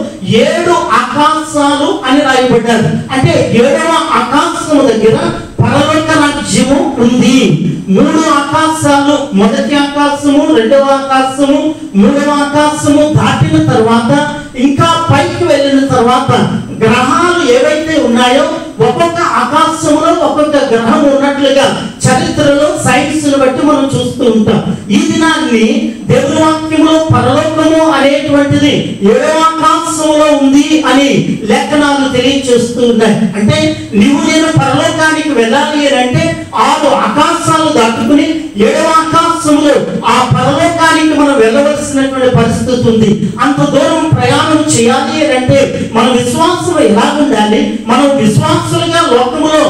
7 ఆకాశాలు అని రాయబడ్డారు. అంటే 7వ ఆకాశము దగ్గర పరలోక రాజ్యము ఉంది. 3 ఆకాశాలు, మొదటి ఆకాశము, 2వ ఆకాశము, 3వ ఆకాశము దాటిన తర్వాత ఇంకా పైకి వెళ్ళిన తర్వాత గ్రహాలు ఏవైతే ఉన్నాయో ఒక్కొక్క ఆకాశంలో ఒక్కొక్క గ్రహం ఉన్నట్లుగా చరిత్రలో సైన్స్ బట్టి మనం చూస్తూ ఉంటాం. ఈ దినాన్ని దేవుని వాక్యంలో పరలోకము అనేటువంటిది 7వ ఆకాశంలో ఉంది అని లేఖనాలు తెలియజేస్తూ ఉన్నాయి. అంటే నీవు నేను పరలోకానికి వెళ్ళాలి అని అంటే 6 ఆకాశాలు దాటుకుని 7వ ఆకాశంలో ఆ పరలోకానికి మనం వెళ్ళవలసినటువంటి పరిస్థితి ఉంది. అంత దూరం ప్రయాణం చేయాలి అని అంటే మన విశ్వాసం ఎలా ఉండాలి, మనం విశ్వాసులుగా లోకములో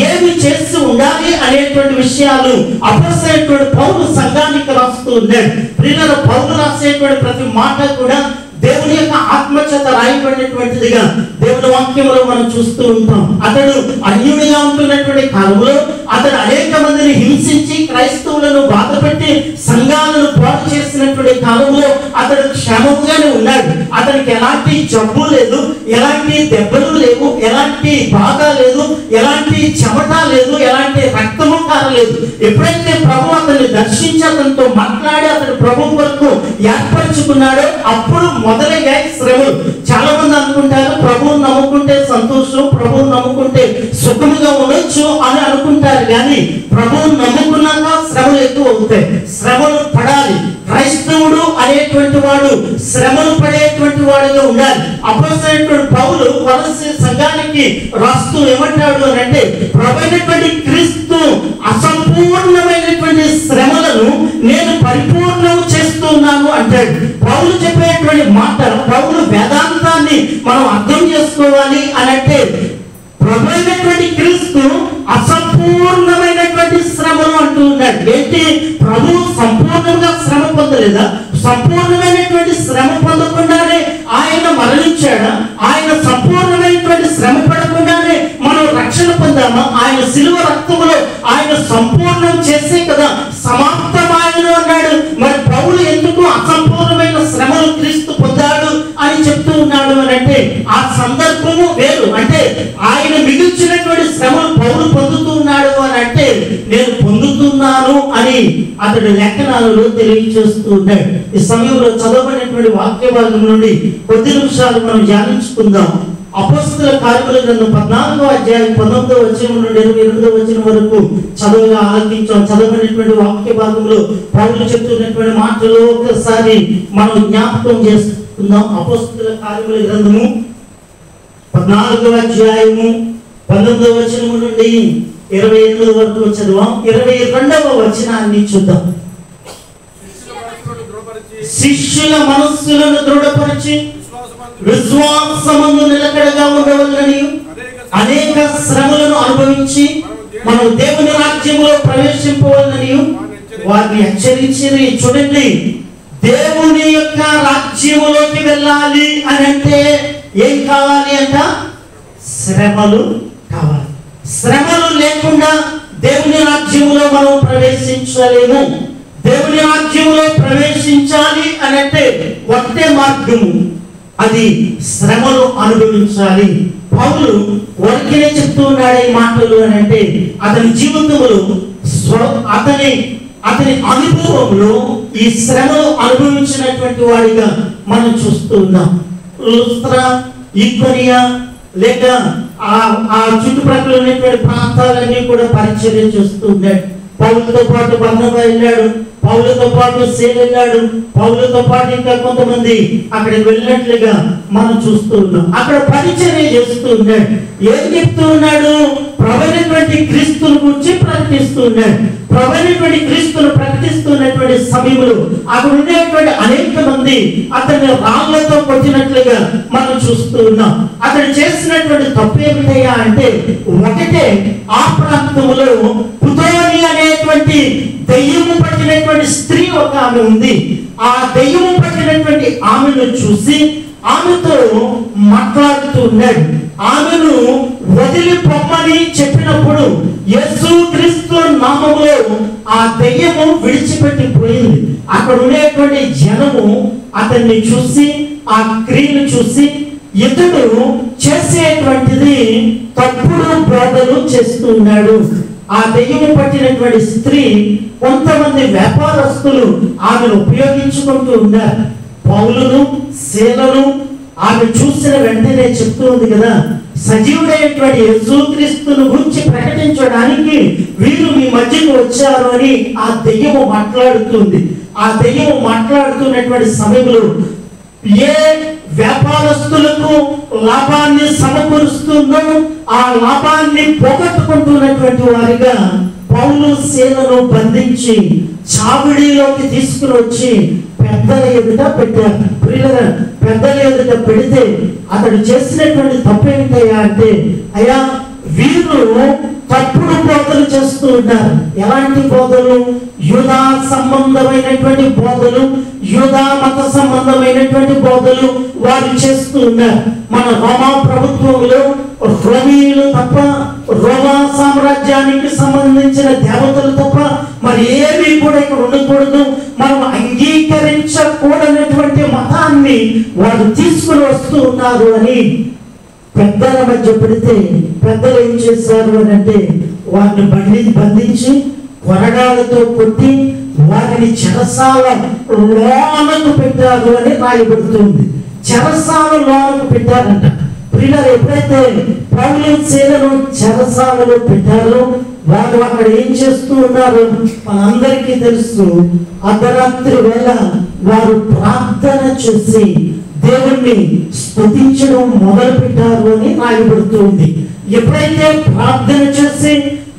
ఏమి చేసి ఉండాలి అనేటువంటి విషయాలు అపొస్తలుడైన పౌలు సంఘానికి రాస్తూ ఉన్నాడు. ప్రియులారా, పౌలు రాసేటువంటి ప్రతి మాట కూడా దేవుని యొక్క ఆత్మచేత రాయబడినటువంటిదిగా దేవుని వాక్యంలో మనం చూస్తూ ఉంటాం. అతడు అన్యుడిగా ఉంటున్నటువంటి కాలంలో అతడు అనేక మందిని హింసించి క్రైస్తవులను బాధపెట్టి సంఘాలను పాడు చేసినటువంటి కాలంలో అతడు క్షేమంగానే ఉన్నాడు. అతనికి ఎలాంటి జబ్బు లేదు, ఎలాంటి దెబ్బలు లేవు, ఎలాంటి బాధ లేదు, ఎలాంటి చెమట లేదు, ఎలాంటి రక్తము కారలేదు. ఎప్పుడైతే ప్రభు అతన్ని దర్శించి అతనితో మాట్లాడి అతని ప్రభు వరకు ఏర్పరచుకున్నాడో అప్పుడు మొదలయ్యే శ్రమలు. చాలా మంది అనుకుంటారు ప్రభువుని నమ్ముకుంటే సంతోషం, ప్రభువుని నమ్ముకుంటే సుఖముగా ఉండొచ్చు అని అనుకుంటారు. కానీ ప్రభువుని నమ్ముకున్నాక శ్రమలు ఎక్కువ అవుతాయి. శ్రమలు పడాలి. క్రైస్తవుడు అనేటువంటి వాడు శ్రమలు పడేటువంటి వాడుగా ఉండాలి. అపొస్తలుడైన పౌలు కొలస్సీ సంఘానికి రాస్తూ ఏమంటాడు అని అంటే ప్రభువైనటువంటి క్రీస్తు అసంపూర్ణమైనటువంటి శ్రమలను నేను పరిపూర్ణం చేస్తున్నాను అంటాడు. పౌలు చెప్పేటువంటి మాట, పౌలు వేదాంతాన్ని మనం అర్థం చేసుకోవాలి అని అంటే ప్రభువైనటువంటి క్రీస్తు అసంపూర్ణమైనటువంటి శ్రమలు అంటూ ఉన్నాడు. ఏంటి, ప్రభు సంపూర్ణంగా శ్రమ పొందలేదా? సంపూర్ణమైనటువంటి శ్రమ పొందకుండానే ఆయన మరణించాడా? ఆయన సంపూర్ణమైనటువంటి శ్రమ పడకుండానే మనం రక్షణ పొందామా? ఆయన శిలువ రక్తములో ఆయన సంపూర్ణం చేసే కదా సమాప్తమాయన అన్నాడు. మరి పౌలు ఎందుకు అసంపూర్ణమైన శ్రమలు క్రీస్తు పొందాడు అని చెప్తూ ఉన్నాడు అని అంటే ఆ సందర్భము వేరు. అంటే ఆయన మిగిల్చినటువంటి శ్రమలు పౌలు పొందుతూ ఉన్నాడు అని అంటే నేను పొందుతున్నాను అని అతడు లేఖనాలలో తెలియజేస్తూ ఉన్నాడు. ఈ సమయంలో చదవబడినటువంటి వాక్య భాగం నుండి కొద్ది నిమిషాలు మనం ధ్యానించుకుందాం. అపొస్తలుల కార్యముల గ్రంథం 14వ అధ్యాయం 19వ వచనం నుండి 22వ వచనం వరకు చదువుగా ఆలకించాం. చదవబడినటువంటి వాక్య భాగంలో పౌలు చెప్తున్నటువంటి మాటలు ఒకసారి మనం జ్ఞాపకం చేసుకుందాం. అపొస్తలుల కార్యముల గ్రంథము 14వ అధ్యాయము 19వ వచనం నుండి 28వ వరకు చదువాం. 22వ వచనాన్ని చూద్దాం. శిష్యుల మనస్సులను దృఢపరిచి విశ్వాసమందు నిలకడగా ఉండవలనని అనేక శ్రమలను అనుభవించి మనం దేవుని రాజ్యంలో ప్రవేశింపవలనని వారిని హెచ్చరించిరి. చూడండి, దేవుని యొక్క రాజ్యములోకి వెళ్ళాలి అని అంటే ఏం కావాలి అంట? శ్రమలు కావాలి. శ్రమలు లేకుండా దేవుని రాజ్యములో మనం ప్రవేశించలేము. దేవుని రాజ్యంలో ప్రవేశించాలి అని అంటే ఒకటే మార్గము, అది శ్రమలు అనుభవించాలి. పౌలు వరకునే చెప్తూ ఉన్నాడు ఈ మాటలు అని అంటే అతని జీవితంలో అతని అనుభవంలో ఈ శ్రమలు అనుభవించినటువంటి వాడిగా మనం చూస్తూ ఉన్నాం. లుస్త్రా, ఈకొనియా లేక ఆ చుట్టుప్రక్కల ఉన్నటువంటి ప్రాంతాలన్నీ కూడా పరిచర్య చేస్తూ ఉన్నాడు. పౌలుతో పాటు బర్నబా వెళ్ళాడు, పౌలుతో పాటు సేల్ వెళ్ళాడు, పౌలుతో పాటు ఇంకా కొంతమంది అక్కడికి వెళ్ళినట్లుగా మనం చూస్తూ ఉన్నాం. అక్కడ పరిచర్య చేస్తూ ఉన్నాడు. ఏం చెప్తూ ఉన్నాడు? ప్రభువైనటువంటి క్రీస్తుని గురించి ప్రకటిస్తూ ఉన్నాడు. ప్రభువైనటువంటి క్రీస్తును ప్రకటిస్తున్నటువంటి సమయంలో అక్కడ ఉండేటువంటి అనేక మంది అతన్ని రాళ్లతో కొట్టినట్లుగా మనం చూస్తూ ఉన్నాం. అతడు చేసినటువంటి తప్పు ఏమిటయ్యా అంటే ఒకటే, ఆ ప్రాంతంలో పుతోని అనేటువంటి దెయ్యము పట్టినటువంటి స్త్రీ ఒక ఆమె ఉంది. ఆ దెయ్యము పట్టినటువంటి ఆమెను చూసి ఆమెతో మాట్లాడుతూ ఉన్నాడు. ఆమెను వదిలి పొమ్మని చెప్పినప్పుడు యేసుక్రీస్తు నామములో ఆ దెయ్యము విడిచిపెట్టిపోయింది. అక్కడ ఉండేటువంటి జనము అతన్ని చూసి, ఆ క్రియను చూసి, ఇతడు చేసేటువంటిది తప్పుడు బోధలు చేస్తూ ఉన్నాడు. ఆ దెయ్యము పట్టినటువంటి స్త్రీ, కొంతమంది వ్యాపారస్తులు ఆమెను ఉపయోగించుకుంటూ ఉన్నారు. పౌలును శీలను ఆమె చూసిన వెంటనే చెప్తూ ఉంది కదా, సజీవుడైనటువంటి యేసుక్రీస్తును గురించి ప్రకటించడానికి వీరు మీ మధ్యకు వచ్చారు అని ఆ దెయ్యము మాట్లాడుతుంది. ఆ దెయ్యము మాట్లాడుతున్నటువంటి సమయంలో ఏ వ్యాపారస్తులకు లాభాన్ని సమకూరుస్తుందో ఆ లాభాన్ని పోగొట్టుకుంటున్నటువంటి వారిగా పౌలు శీలను బంధించి చావిడిలోకి తీసుకుని వచ్చి పెద్దల ఎదుట పెట్టారు. ప్రియులారా, పెద్దల ఎదుట పెడితే అతడు చేసినటువంటి తప్పేంటయ్యా అంటే, అయ్యా వీరు తప్పుడు బోధలు చేస్తూ ఉన్నారు. ఎలాంటి బోధలు? యూదా సంబంధమైనటువంటి బోధలు, యూదా మత సంబంధమైనటువంటి బోధలు వారు చేస్తూ ఉన్నారు. మన రోమా ప్రభుత్వంలో రోమీయులు తప్ప, రోమా సామ్రాజ్యానికి సంబంధించిన దేవతలు తప్ప మరి ఏమీ కూడా ఇక్కడ ఉండకూడదు, మనం అంగీకరించకూడనటువంటి మతాన్ని వారు తీసుకుని వస్తూ ఉన్నారు అని పెద్దల మధ్య పెడితే, పెద్దలు ఏం చేశారు అని అంటే వారిని బంధించి కొరడాలతో కొట్టి వారిని చెరసాల లోనకు పెట్టారు అని రాయబడుతుంది. చెరసాల లోనకు పెట్టారంట. ప్రియులారా, ఎప్పుడైతే పౌలు శీలను చెరసాలలో పెట్టారో వారు అక్కడ ఏం చేస్తూ ఉన్నారు మనందరికీ తెలుసు. అర్ధరాత్రి వేళ వారు ప్రార్థన చేసి దేవుణ్ణి స్తుతించడం మొదలు పెట్టారు అని రాయబడుతుంది. ఎప్పుడైతే ప్రార్థన చేసి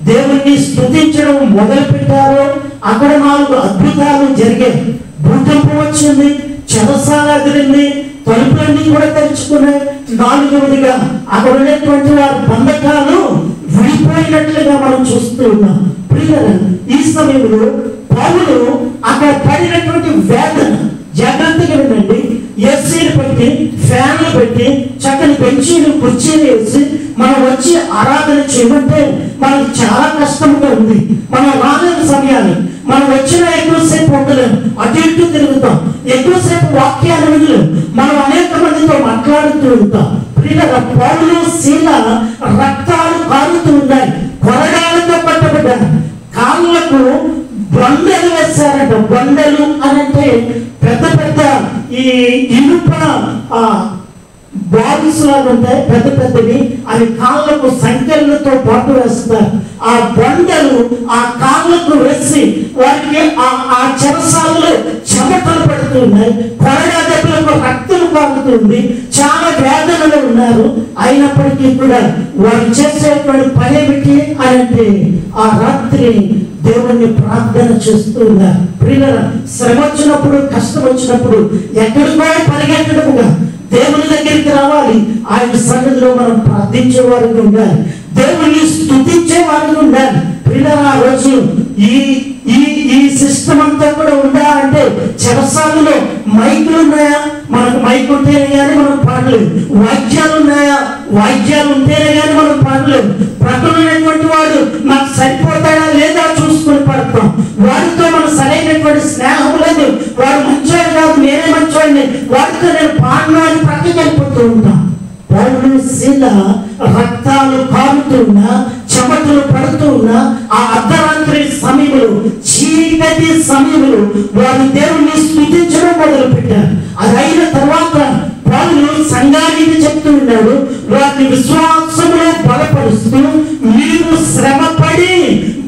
దేవుణ్ణి స్తుతించడం మొదలు పెట్టారో అక్కడ 4 అద్భుతాలు జరిగాయి. భూకంపం వచ్చింది, చెరసాల అదిరింది, తలుపులన్నీ కూడా తెరుచుకున్నాయి. 4వదిగా అక్కడ ఉన్నటువంటి వారి బంధకాలు విడిపోయినట్లుగా మనం చూస్తూ ఉన్నాం. ప్రియులారా, ఈ సమయంలో పౌలు అక్కడ పడినటువంటి వేదన, జాగ్రత్తగా వినండి, ఏసీలు పెట్టి ఫ్యాన్లు పెట్టి చక్కని బెంచీలు కుర్చీలు వేసి మనం వచ్చి ఆరాధన చేయమంటే మనకు చాలా కష్టంగా ఉంది. మనం రాలేని సమయాన్ని మనం వచ్చిన ఎక్కువసేపు ఉండలేము, అటు ఇటు తిరుగుతాం, ఎక్కువసేపు వాక్యాలు వినలేము, మనం అనేక మందితో మాట్లాడుతూ ఉంటాం. ప్రియులారా, పౌలు శీల రక్తాలు కారుతూ ఉన్నాయి, కొరడాలతో పట్టబడ్డారు, కాళ్ళకు బండలు వేశారంట. బండలు అనంటే పెద్ద పెద్ద ఈ ఇనుప బాల్స్ లాగా ఉంటాయి, పెద్ద పెద్దవి. అవి కాళ్ళకు సంఖ్యలతో పాటు వేస్తారు. ఆ బండలు ఆ కాళ్ళకు వేసి వారికి ఆ చెరసాలలో చెమటలు పడుతున్నాయి, కొరడా దెబ్బలకు రక్తం కారుతుంది, చాలా వేదనలు ఉన్నారు. అయినప్పటికీ కూడా వారు చేసేటువంటి పని ఏమిటి అని అంటే ఆ రాత్రి దేవుణ్ణి ప్రార్థన చేస్తూ ఉన్నారు. ప్రియులారా, శ్రమ వచ్చినప్పుడు, కష్టం వచ్చినప్పుడు ఎక్కడికో పరిగెత్తడముగా దేవుని దగ్గరికి రావాలి. ఆయన సన్నిధిలో మనం ప్రార్థించే వారికి ఉండాలి, దేవుని స్తుతించే వారికి ఉండాలి. ప్రియులారా, ఆ రోజు ఈ సిస్టమ్ అంతా కూడా ఉందా అంటే చెరసాలలో మైకులు ఉన్నాయా? మనకు మైక్ ఉంటేనే కానీ మనం పాడలేదు. వాయిద్యాలు ఉన్నాయా? వాయిద్యాలు ఉంటేనే కానీ మనం పాడలేదు. ప్రక్కన ఉన్నటువంటి వాడు నాకు సరిపోతాడా లేదా చూసుకుని పడతాం. వాడితో మనం సరైనటువంటి స్నేహం లేదు, వాడు మంచివాడు కాదు, నేనే మంచివాడిని, వాడితో నేను పాడను అని ప్రక్కకి వెళ్ళిపోతూ ఉంటాం. పౌలు శీల రక్తాలు కారుతున్నా, చెమటలు పడుతూ ఉన్నా, ఆ అర్ధరాత్రి సమయంలో, చీకటి సమయంలో వారు దేవుణ్ణి స్తుతించడం మొదలు పెట్టారు. అది అయిన తర్వాత పౌలు సంఘానికి చెప్తూ ఉన్నాడు, వారిని విశ్వాసంలో బలపరుస్తూ మీరు శ్రమపడి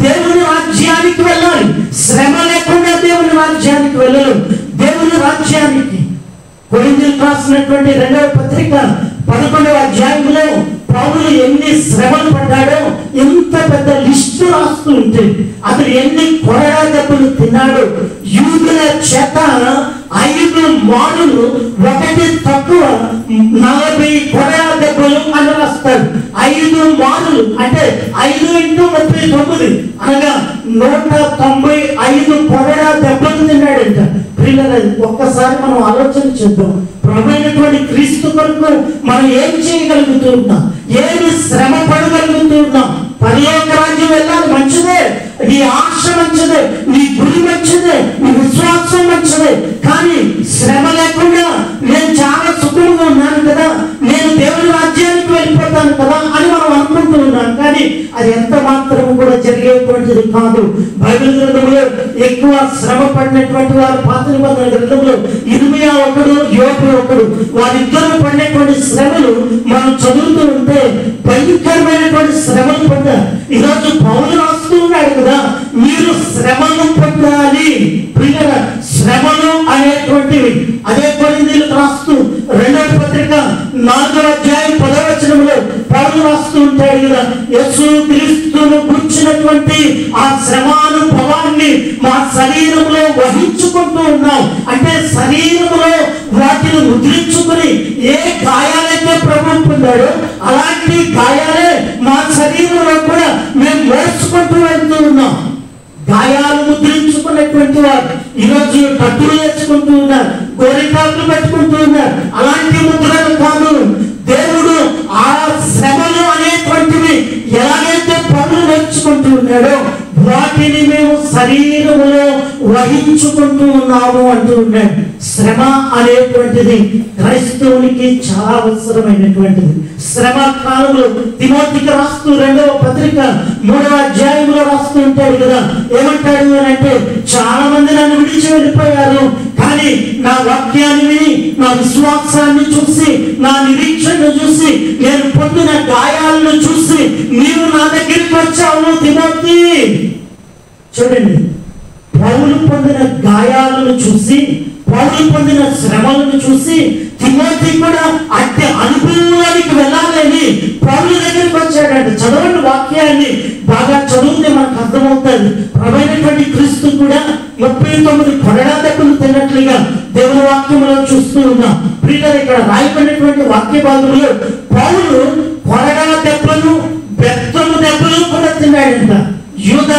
దేవుని రాజ్యానికి వెళ్ళాలి. శ్రమ లేకుండా దేవుని రాజ్యానికి వెళ్ళరు. దేవుని రాజ్యానికి కొరింథీయులకు రాసినటువంటి 2వ పత్రిక 11వ అధ్యాయంలో పౌలు ఎన్ని శ్రమలు పడ్డాడో ఎంత పెద్ద లిస్టు రాస్తూ ఉంటే అతను ఎన్ని కొరడా దెబ్బలు తిన్నాడో, యూదుల చేత 5 మారులు, ఒకటి తక్కువ 40 కొరడా దెబ్బలు అని రాస్తాడు. 5 మారులు అంటే 5 × 39 అనగా 195 కొరడా దెబ్బలు తిన్నాడంట. ప్రియులారా, ఒక్కసారి మనం ఆలోచన చేద్దాం. ప్రభువైనటువంటి క్రీస్తు కొరకు మనం ఏం చేయగలుగుతున్నాం? ఏమి శ్రమ పడగలుగుతున్నాం? మంచిదే, నీ గురి మంచిదే, నీ విశ్వాసం మంచిదే. కానీ శ్రమ లేకుండా నేను చాలా సుఖంగా ఉన్నాను కదా, నేను దేవుని రాజ్యానికి వెళ్ళిపోతాను కదా అని మనం అనుకుంటూ ఉన్నాం. కానీ అది ఎంత మాత్రం కూడా జరిగేటువంటిది కాదు. బైబిల్ గ్రంథంలో ఎక్కువ శ్రమ పడినటువంటి వారు పాత నిబంధన గ్రంథంలో ఇర్మియా ఒకడు, యోబు ఒకడు. వారిద్దరు పడినటువంటి శ్రమలు మనం చదువుతూ ఉంటే భయంకరమైనటువంటి శ్రమలు పడ్డారు. ఈరోజు పౌలు రాస్తూ ఉన్నాడు కదా, మీరు శ్రమలు పడాలి. ప్రియులారా, శ్రమలు అనేటువంటివి అదే కొరింథీయులకు రాస్తూ 2వ పత్రిక 4వ అధ్యాయం 10వ వచనంలో పౌలు రాస్తూ ఉంటాడు కదా, యేసు క్రీస్తును గుర్చినటువంటి ఆ శ్రమానుభవాన్ని మా శరీరంలో వహించుకుంటూ ఉన్నాం. అంటే శరీరంలో వాటిని ముద్రించుకుని ఏ గాయాలైతే ప్రభు పొందాడో అలాంటి గాయాలే మా శరీరంలో కూడా మేము మోసుకుంటూ వెళ్తూ ఉన్నాం. గాయాలు ముద్రించుకున్నటువంటి వారు ఈరోజు కట్టులు వేసుకుంటూ ఉన్నారు, గోరికాకులు పెట్టుకుంటూ ఉన్నారు. అలాంటి ముద్రలు కాదు. దేవుడు ఆ శ్రమలు అనేటువంటివి ఎలాగైతే పనులు నేర్చుకుంటూ ఉన్నాడో వాటిని మేము శరీరములో వహించుకుంటూ ఉన్నాము అంటూ ఉన్నాడు. శ్రమ అనేటువంటిది క్రైస్తవునికి చాలా అవసరమైనటువంటిది. శ్రమ కాలంలో తిమోతికి రాస్తూ 2వ పత్రిక 3వ అధ్యాయంలో రాస్తూ ఉంటాడు కదా, ఏమంటాడు అని అంటే, చాలా మంది నన్ను విడిచి వెళ్ళిపోయారు, కానీ నా వాక్యాన్ని విని, నా విశ్వాసాన్ని చూసి, నా నిరీక్షణను చూసి, నేను పొందిన గాయాలను చూసి నీవు నా దగ్గరికి వచ్చావు తిమోతి. చూడండి, పౌలు పొందిన గాయాలను చూసి, పౌలు పొందిన శ్రమలను చూసి తిమోతి కూడా అట్టి అనుభవానికి వెళ్ళాలని పౌలు దగ్గరికి వచ్చాడంట. చదవండి వాక్యాన్ని, బాగా చదివితే మనకు అర్థమవుతుంది. ప్రభువైనటువంటి క్రీస్తు కూడా 39 కొరడా దెబ్బలు తిన్నట్లుగా దేవుని వాక్యంలో చూస్తూ ఉన్నాం. ప్రియులారా, ఇక్కడ రాయబడినటువంటి వాక్య భాగంలో పౌలు కొరడా దెబ్బలు, బెత్తము దెబ్బలు కూడా తిన్నాడంట. యూద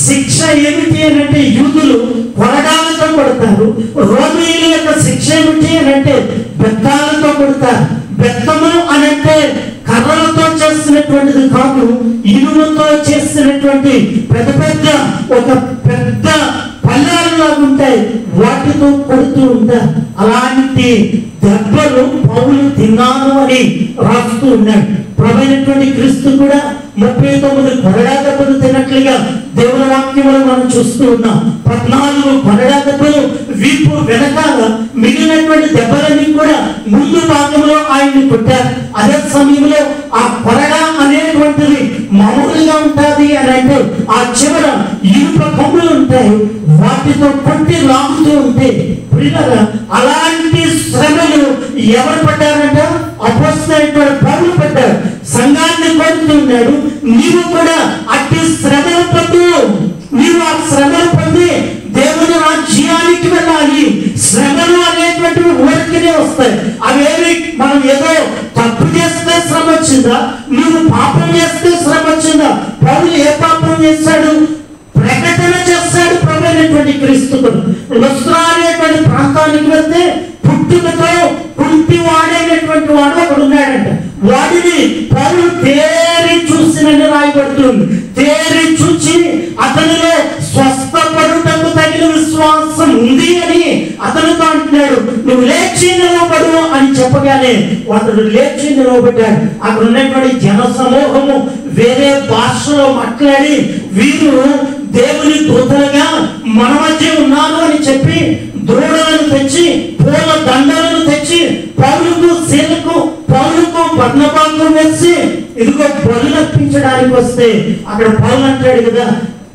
శిక్ష ఏమిటి అని అంటే, యూదులు కొరడాలతో కొడతారు. రోమీయుల యొక్క శిక్ష ఏమిటి అని అంటే బెత్తాలతో కొడతారు. బెత్తము అని అంటే కర్రలతో చేసినటువంటిది కాదు, ఇనుముతో చేసినటువంటి పెద్ద పెద్ద ఒక పెద్ద పల్లాలుగా ఉంటాయి, వాటితో కొడుతూ ఉంటారు. అలాంటి దెబ్బలు పౌలు తిన్నాను అని రాస్తూ ఉన్నాడు. ప్రభువైనటువంటి క్రీస్తు కూడా 39 కొరడా దెబ్బలు తిన్నట్లుగా దేవుని వాక్యంలో మనం చూస్తూ ఉన్నాం. 14 కొరడా దెబ్బలు వీపు వెనకాల, మిగిలినటువంటి దెబ్బలన్నీ కూడా ముందు భాగంలో ఆయన్ని కొట్టారు. అదే సమయంలో ఆ కొరడా అనేటువంటిది మామూలుగా ఉంటుంది అని అంటే ఆ చివర ఇనుప కొమ్ములు ఉంటాయి, వాటితో కొట్టి లాగుతూ ఉంటే. ప్రియులారా, అలాంటి శ్రమలు ఎవరు పడ్డారంట? అపోస్తలుడైన పౌలు పడ్డారు. సంఘాన్ని కొడుతున్నాడు. నీవు కూడా అట్టి శ్రమలు పొందు, నీవు ఆ శ్రమలు పొంది దేవుని రాజ్యానికి వెళ్ళాలి. శ్రమలు అనేటువంటివి ఊరికనే వస్తాయి. అవేమి మనం ఏదో తప్పు చేస్తే శ్రమ వచ్చిందా, నువ్వు పాపం చేస్తే శ్రమ వచ్చిందా? పౌలు ఏ పాపం చేశాడు? ప్రకటన చేస్తాడు ప్రభువైనటువంటి క్రీస్తుకు. లుస్త్రా అనేటువంటి ప్రాంతానికి వెళ్తే పుట్టుకతో కుంటి వాడైనటువంటి వాడు ఒకడు ఉన్నాడంట. వాడిని పౌలు తేరి చూసినని రాయబడుతుంది. తేరి చూచి అతనిలో స్వస్థపడుటకు తగిన విశ్వాసం ఉంది అని అతనితో అంటున్నాడు. నువ్వు లేచి నిలబడు అని చెప్పగానే అతడు లేచి నిలబడ్డాడు. అక్కడ ఉన్నటువంటి జన సమూహము వేరే భాషలో మాట్లాడి, వీరు దేవుని దూతలుగా మన మధ్య ఉన్నారు అని చెప్పి దూడలను తెచ్చి, పూల దండలను తెచ్చి పౌలుకు, శీలకు, పౌలుకు బర్నబాకు వేసి ఇదిగో బలు అర్పించడానికి వస్తే అక్కడ పౌలు అంటాడు కదా,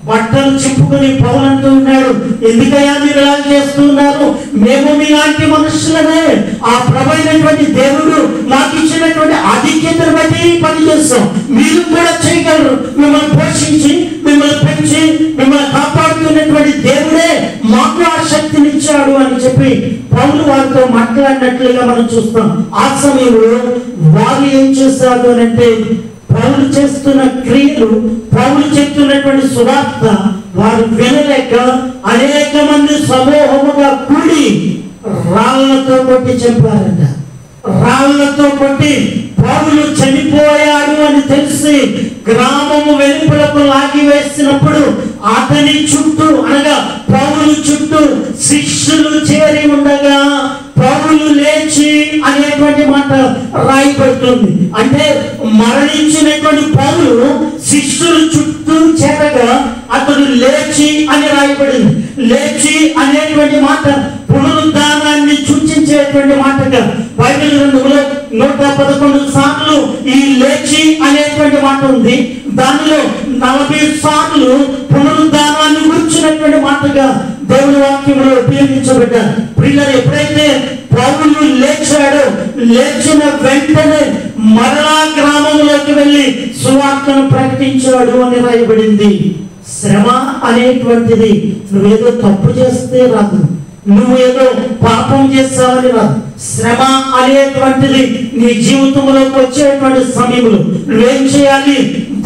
బట్టలు చింపుకుని పౌలు అంటూ ఉన్నాడు, ఎందుకయ్యా మీరు ఇలా చేస్తున్నారు? మేము మీలాంటి మనుషులనే. ఆ ప్రభువైనటువంటి దేవుడు నాకు ఇచ్చినటువంటి ఆధిక్యతను బట్టి పని చేస్తాం. మీరు కూడా చేయగలరు. మిమ్మల్ని పోషించి, మిమ్మల్ని పెంచి, మిమ్మల్ని కాపాడుతున్నటువంటి దేవుడే మాకు ఆ శక్తిని ఇచ్చాడు అని చెప్పి పౌలు వారితో మాట్లాడినట్లుగా మనం చూస్తాం. ఆ సమయంలో వారు ఏం చేస్తారు అని అంటే, పౌలు చేస్తున్న క్రియలు, పౌలు చెప్తున్నటువంటి సువార్త వారు వినలేక అనేక మంది సమూహముగా కూడి రాళ్లతో కొట్టి చంపారంట. రాళ్లతో కొట్టి పౌలు చనిపోయాడు అని తెలిసి గ్రామము వెలుపలకు లాగి వేసినప్పుడు అతని చుట్టూ అనగా పౌలు చుట్టూ శిష్యులు చేరి ఉండగా పౌలు లేచి అనేటువంటి మాట రాయబడుతుంది. అంటే మరణించినటువంటి పౌలు శిష్యులు చుట్టూ చేరగా అతడు లేచి అని రాయబడింది. లేచి అనేటువంటి మాట పునరుద్ధానాన్ని సూచించేటువంటి మాటగా బైబిల్ గ్రంథంలో 111 సార్లు ఈ లేచి అనేటువంటి మాట ఉంది. దానిలో 40 సార్లు పునరుద్ధానాన్ని గురించినటువంటి మాటగా దేవుని వాక్యంలో ఉపయోగించబడ్డారు. ప్రియులారా, ఎప్పుడైతే పౌలు లేచాడో లేచిన వెంటనే మరలా గ్రామంలోకి వెళ్ళి సువార్తను ప్రకటించాడు అని రాయబడింది. శ్రమ అనేటువంటిది నువ్వేదో తప్పు చేస్తే రాదు, నువ్వేదో పాపం చేస్తావని రాదు. శ్రమ అనేటువంటిది నీ జీవితంలోకి వచ్చేటువంటి సమయంలో నువ్వేం చేయాలి?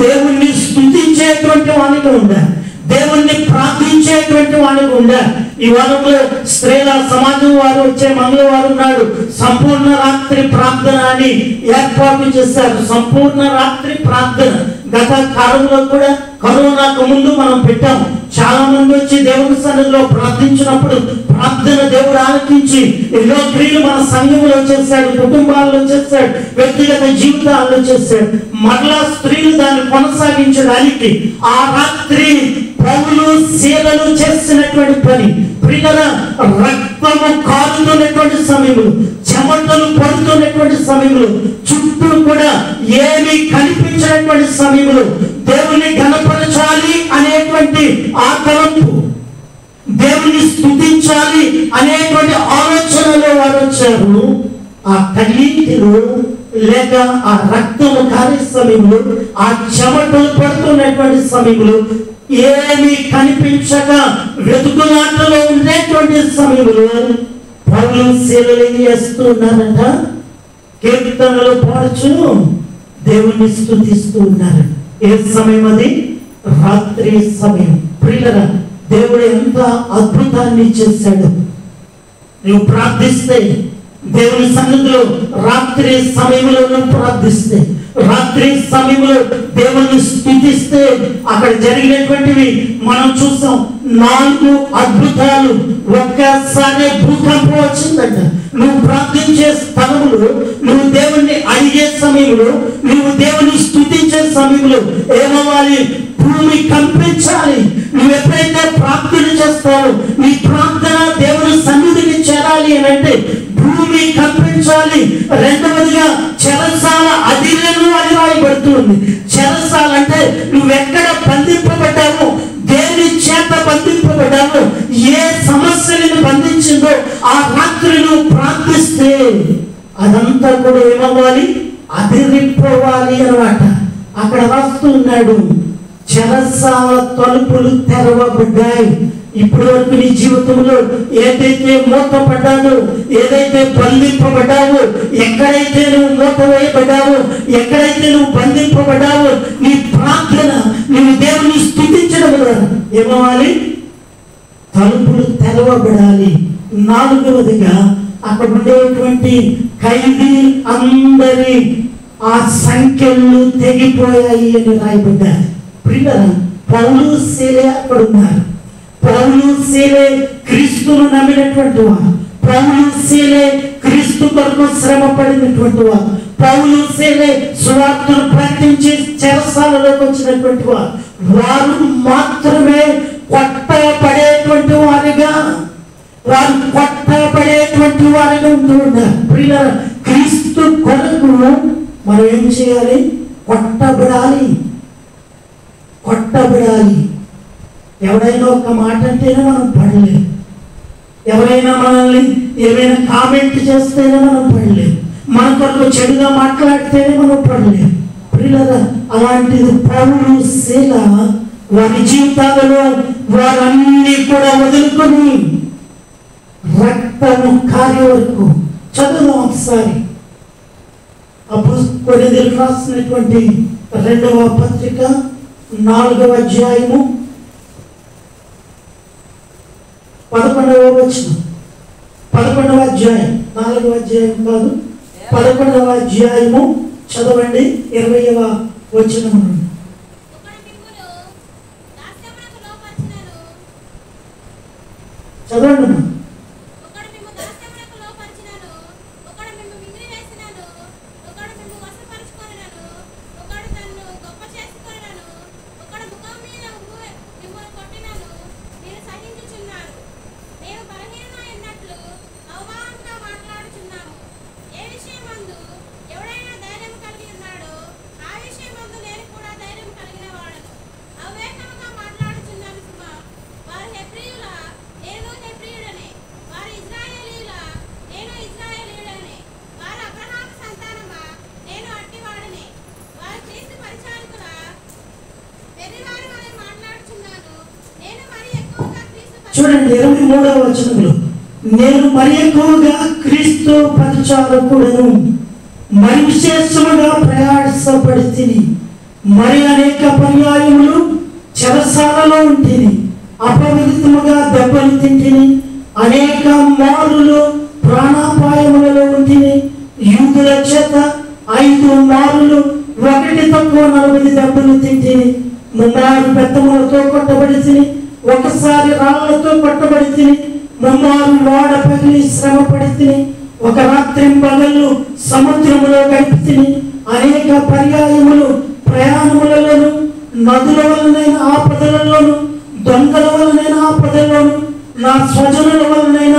దేవుణ్ణి స్తుతించేటువంటి వానిగా ఉండాలి, దేవుణ్ణి ప్రార్థించేటువంటి వానిగా ఉండాలి. ఈ వారంలో స్త్రీల సమాజం వారు వచ్చే మంగళవారం నాడు సంపూర్ణ రాత్రి ప్రార్థన అని ఏర్పాటు చేశారు. సంపూర్ణ రాత్రి ప్రార్థన గత కాలంలో కూడా కరోనాకు ముందు మనం పెట్టాం. చాలా మంది వచ్చి దేవుని సన్నిధిలో ప్రార్థించినప్పుడు ప్రార్థన దేవుడు ఆలకించి ఎన్నో క్రియలు మన సంఘంలో చేశాడు, కుటుంబాల్లో చేశాడు, వ్యక్తిగత జీవితాల్లో చేశాడు. మరలా స్త్రీలు దాన్ని కొనసాగించడానికి ఆ రాత్రి పౌలు శీలలు చేసినటువంటి పని, ప్రియులారా, రక్తము కారుతున్నటువంటి సమయంలో, చెమటలు పడుతున్నటువంటి సమయంలో, చుట్టూ కూడా ఏమి కనిపించినటువంటి సమయంలో దేవుని ఘనపరచాలి అనేటువంటి ఆ తలంపు, దేవుని స్తుతించాలి అనేటువంటి ఆలోచనలో వారు వచ్చారు. ఆ కన్నీటిలో లేక ఆ రక్తము కారే సమయంలో, ఆ చెమటలు పడుతున్నటువంటి సమయంలో, ఏమి కనిపించక వెతుకులాటలో ఉండేటువంటి సమయంలో పౌలు శీలలు ఏం చేస్తున్నారంట? కీర్తనలు పాడుచు దేవుణ్ణి స్తుతిస్తూ ఉన్నారు. ఏ సమయం అది? రాత్రి సమయం. ప్రియులారా, దేవుడు ఎంత అద్భుతాన్ని చేశాడు. నువ్వు ప్రార్థిస్తే దేవుని సన్నిధిలో రాత్రి సమయంలో ప్రార్థిస్తే, రాత్రి సమయంలో దేవుని స్తుతిస్తే అక్కడ జరిగినటువంటివి మనం చూసాం. 4 అద్భుతాలు. ఒక్కసారి భూకంపం వచ్చిందంట. నువ్వు ప్రార్థించే స్థలంలో, నువ్వు దేవుణ్ణి అడిగే సమయంలో, నువ్వు దేవుని స్తుతించే సమయంలో ఏమవ్వాలి? భూమి కంపించాలి. నువ్వు ఎప్పుడైతే ప్రార్థన చేస్తావో నీ ప్రార్థన దేవుని సన్నిధికి చేరాలి అని అంటే భూమి కంపించాలి. రెండవదిగా చెరసాల అధిరేను అని రాయబడుతుంది. చెరసాల అంటే నువ్వెక్కడ బంధింపబడ్డావో, దేని చేత బంధింపబడ్డావో, ఏ సమస్య నిన్ను బంధించిందో ఆ రాత్రి నువ్వు ప్రార్థిస్తే అదంతా కూడా ఏమవ్వాలి? అదిరిపోవాలి అన్నమాట. అక్కడ రాస్తున్నాడు, చెరసాల తలుపులు తెరవబడ్డాయి. ఇప్పటి వరకు నీ జీవితంలో ఏదైతే మూతపడ్డావో, ఏదైతే బంధింపబడ్డావో, ఎక్కడైతే నువ్వు మూత వేయబడ్డావో, ఎక్కడైతే నువ్వు బంధింపబడ్డావో, నీ ప్రార్థన, నువ్వు దేవుని స్తుతించడం ద్వారా ఏమవ్వాలి? తలుపులు తెరవబడాలి. 4వదిగా అక్కడ ఉండేటువంటి ఖైదీ అందరి ఆ సంఖ్యలు తెగిపోయాయి అని రాయబడ్డారు. ప్రియులారా, పౌలు శీలే అక్కడ ఉన్నారు. పౌలు శీలే క్రీస్తును నమ్మినటువంటి వారు. పౌలు శీలే క్రీస్తు కొరకు శ్రమ పడినటువంటి వారు. పౌలు శీలే సువార్తను ప్రకటించి చెరసాలలోకి వచ్చినటువంటి వారు. వారు మాత్రమే కొట్టబడేటువంటి వారిగా, వారు కొట్టబడేటువంటి వారిగా ఉంటూ ఉన్నారు. ప్రియులారా, క్రీస్తు కొరకు మనం ఏం చేయాలి? కొట్టబడాలి, కొట్టబడాలి. ఎవరైనా ఒక మాట అంటేనే మనం పడలేము, ఎవరైనా మనల్ని ఏమైనా కామెంట్ చేస్తేనే మనం పడలేము, మన కొరకు చెడుగా మాట్లాడితేనే మనం పడలేము. ప్రియులారా, అలాంటిది పౌలు శీల వారి జీవితాలలో వారన్నీ కూడా వదులుకొని రక్తము కారే వరకు. చదువుదాం ఒకసారి. అప్పుడు కొరింథీయులకు రాసినటువంటి 2వ పత్రిక 4వ అధ్యాయము 11వ వచనం. 11వ అధ్యాయం, 4వ అధ్యాయం కాదు, 11వ అధ్యాయము చదవండి. 20వ వచనం. చూడండి 23వ వచనంలో, నేను మరి ఎక్కువగా క్రీస్తు పరిచారకుడను, మరి విశేషముగా ప్రయాసపడితిని, మరి అనేక పర్యాయములు చెరసాలలో ఉంటిని, అపవిత్రముగా దెబ్బలు తింటిని, అనేక మారులు ప్రాణాపాయములలో ఉంటిని, యూదుల చేత 5 మారులు 1 తక్కువ 40 దెబ్బలు తింటిని, 3 బెత్తములతో కొట్టబడితిని, ఒకసారి రాళ్లతో కొట్టబడితిని, 3 ఓడ పగిలి శ్రమ పడితిని, ఒక రాత్రి పగళ్ళు సముద్రములో గడిపితిని, అనేక పర్యాయములు ప్రయాణములలోను, నదుల వలనైన ఆపదలలోను, దొంగల వలనైన ఆపదలలోను, నా స్వజనుల వలనైన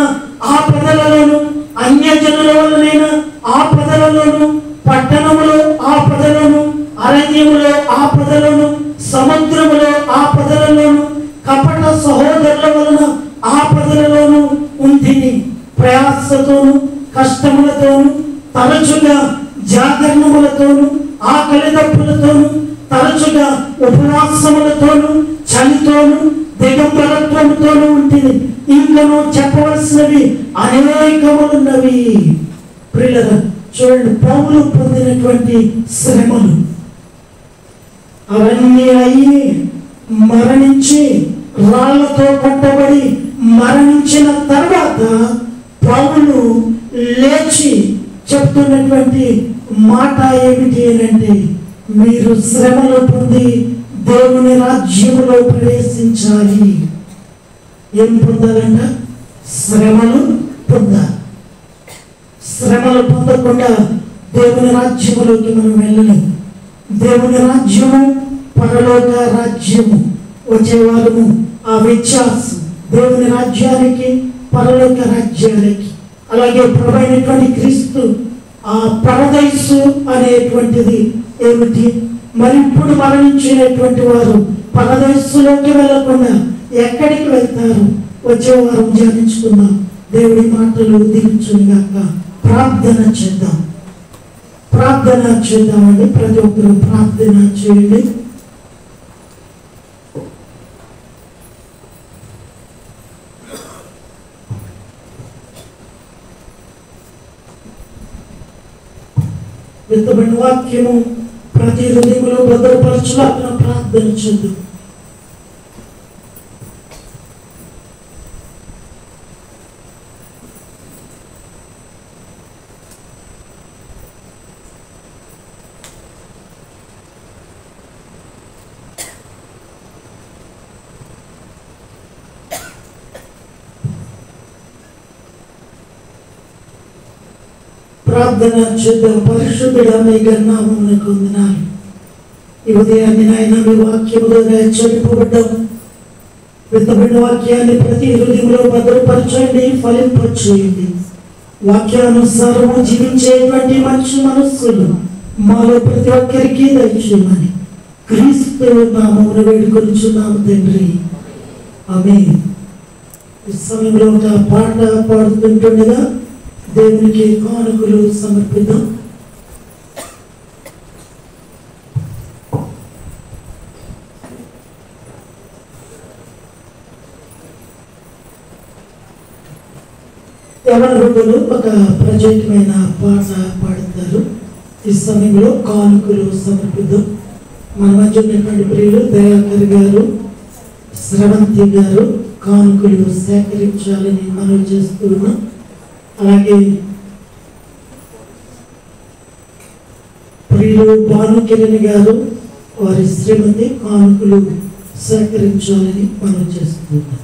ఆపదలలోను, అన్యజనుల వలనైన ఆపదలలోను, పట్టణములో ఆపదలను, అరణ్యములో ఆపదలను, సముద్రములో ఆపదలలోను, కపట సహోదరుల వలన ఆపదలలోను ఉంటిని. ప్రయాసతోను కష్టములతోను తరచుగా జాగరణములతోను ఆకలి దప్పులతోను తరచుగా ఉపవాసములతోను చలితోను దిగంబరత్వముతోను ఉంటిని. ఇంకను చెప్పవలసినవి అనేకములున్నవి. ప్రియులారా, చూడండి, పౌలు పొందినటువంటి శ్రమలు అవన్నీ అయ్యి మరణించి రాళ్లతో కొట్టబడి మరణించిన తర్వాత పౌలు లేచి చెప్తున్నటువంటి మాట ఏమిటి అంటే, మీరు శ్రమలు పొంది దేవుని రాజ్యములో ప్రవేశించాలి. ఏం పొందాలంట? శ్రమలు పొందాలి. శ్రమలు పొందకుండా దేవుని రాజ్యములోకి మనం వెళ్ళలేము. దేవుని రాజ్యము పరలోక రాజ్యము. వచ్చేవారము ఆ వ్యత్యాసం దేవుని రాజ్యానికి పరలోక రాజ్యానికి. అలాగే ప్రభువైనటువంటి క్రీస్తు ఆ పరదైసు అనేటువంటిది ఏమిటి? మరి ఇప్పుడు మరణించినటువంటి వారు పరదైసులోకి వెళ్ళకుండా ఎక్కడికి వెళ్తారు? వచ్చే వారం ధ్యానించుకుందాం. దేవుడి మాటలు దిగుచుగాక. ప్రార్థన చేద్దాం. ప్రార్థన చేద్దామండి. ప్రతి ఒక్కరు ప్రార్థన చేయండి. విత్తబడిన వాక్యము ప్రతి హృదయంలో భద్రపరచులాగా ప్రార్థన చేద్దాం. ప్రార్థన చేద్దాం. పరిశుద్ధుడా, మీ నామమునకు వందనాలు. ఈ ఉదయాన్ని నాయన మీ వాక్యములో చనిపోబడ్డాం. విత్తబడిన వాక్యాన్ని ప్రతి హృదయంలో భద్రపరచండి, ఫలింపచేయండి. వాక్యానుసారము జీవించేటువంటి మంచి మనస్సులు మాలో ప్రతి ఒక్కరికి దయచేయమని క్రీస్తు నామమున వేడుకొనుచున్నాము తండ్రి. ఆమేన్. ఈ సమయంలో ఒక పాట పాడుతుంటుండగా దేవునికి కానుకలు సమర్పిద్దాం. యవన బిడ్డలు ఒక ప్రత్యేకమైన పాట పాడుతారు. ఈ సమయంలో కానుకలు సమర్పిద్దాం. మన మధ్య ఉన్నటువంటి ప్రియులు దయాకర్ గారు, శ్రవంతి గారు కానుకలు సేకరించాలని మనవి చేస్తున్నాం. అలాగే ప్రియులు భానుకిరణ్ గారు, వారి శ్రీమతి కానుకలు సేకరించాలని మనం చేస్తున్నాం.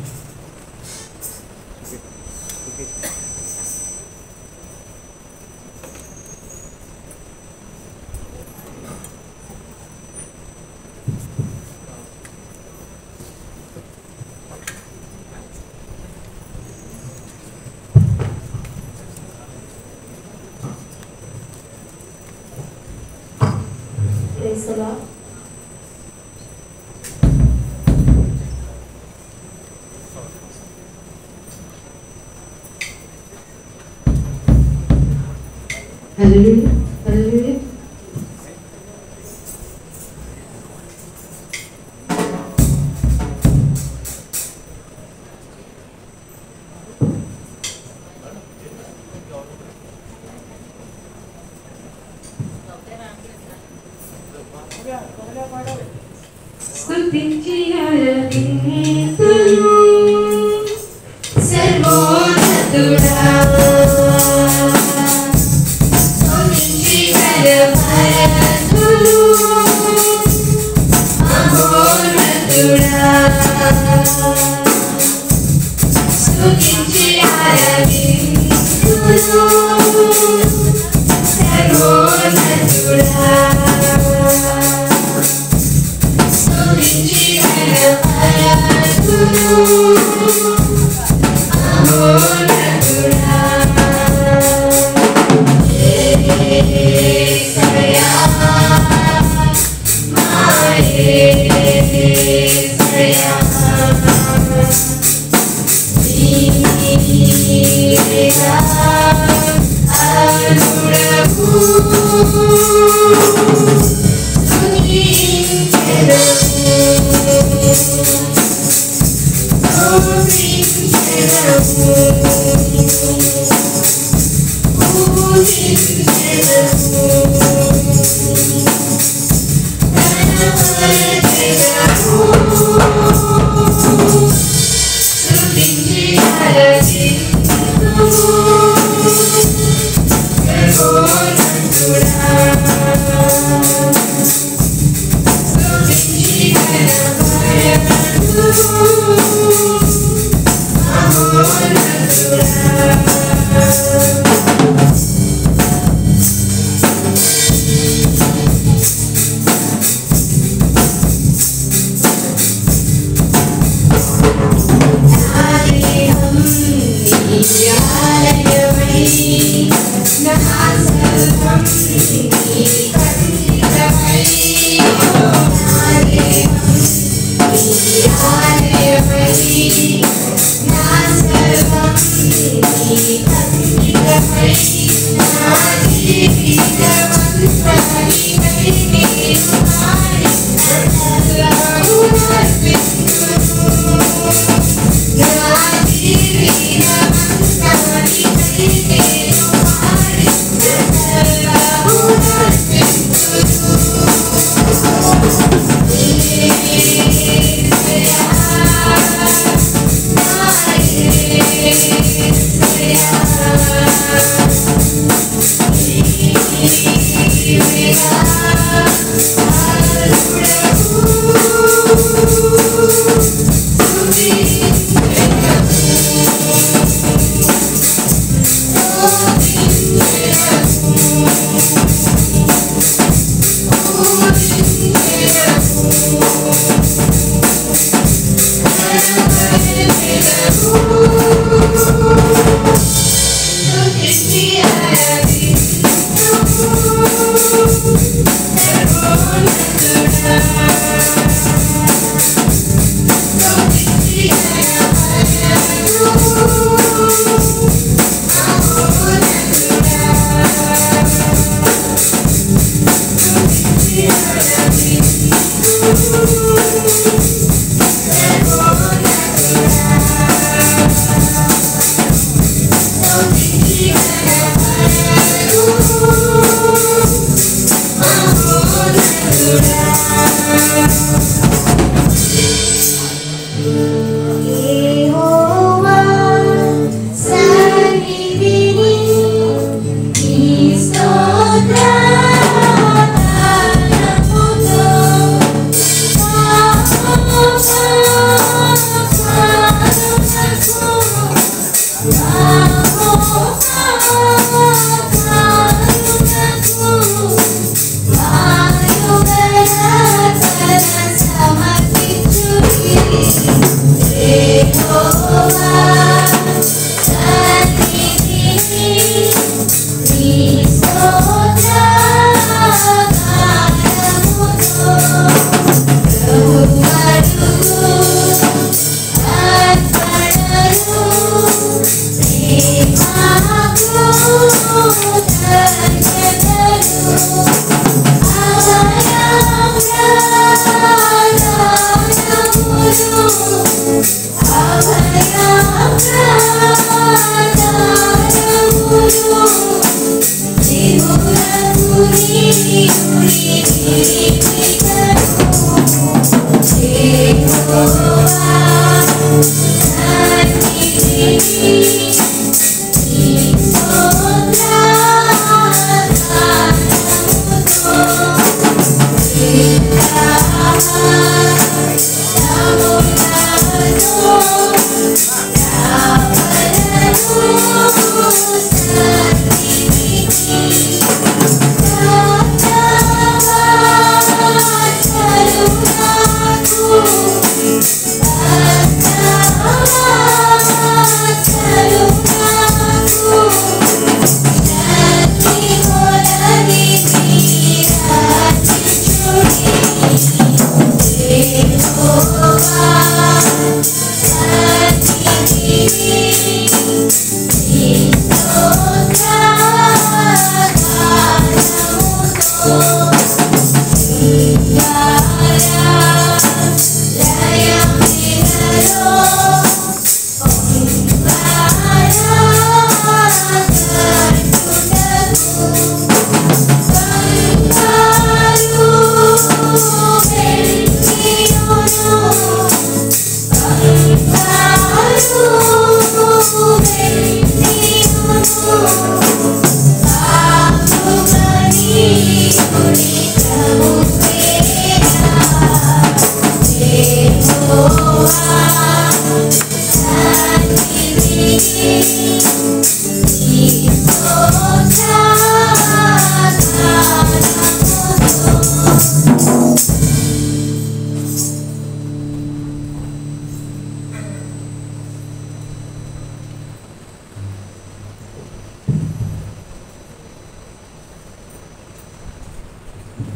హల్లెలూయా, హల్లెలూయా. స్తుతించి ఆరాధింతును సర్వోన్నతుడా స్తుతించి ఆరాధింతును మహోన్నతుడా స్తుతించి ఆరాధింతును సర్వోన్నతుడా Oh,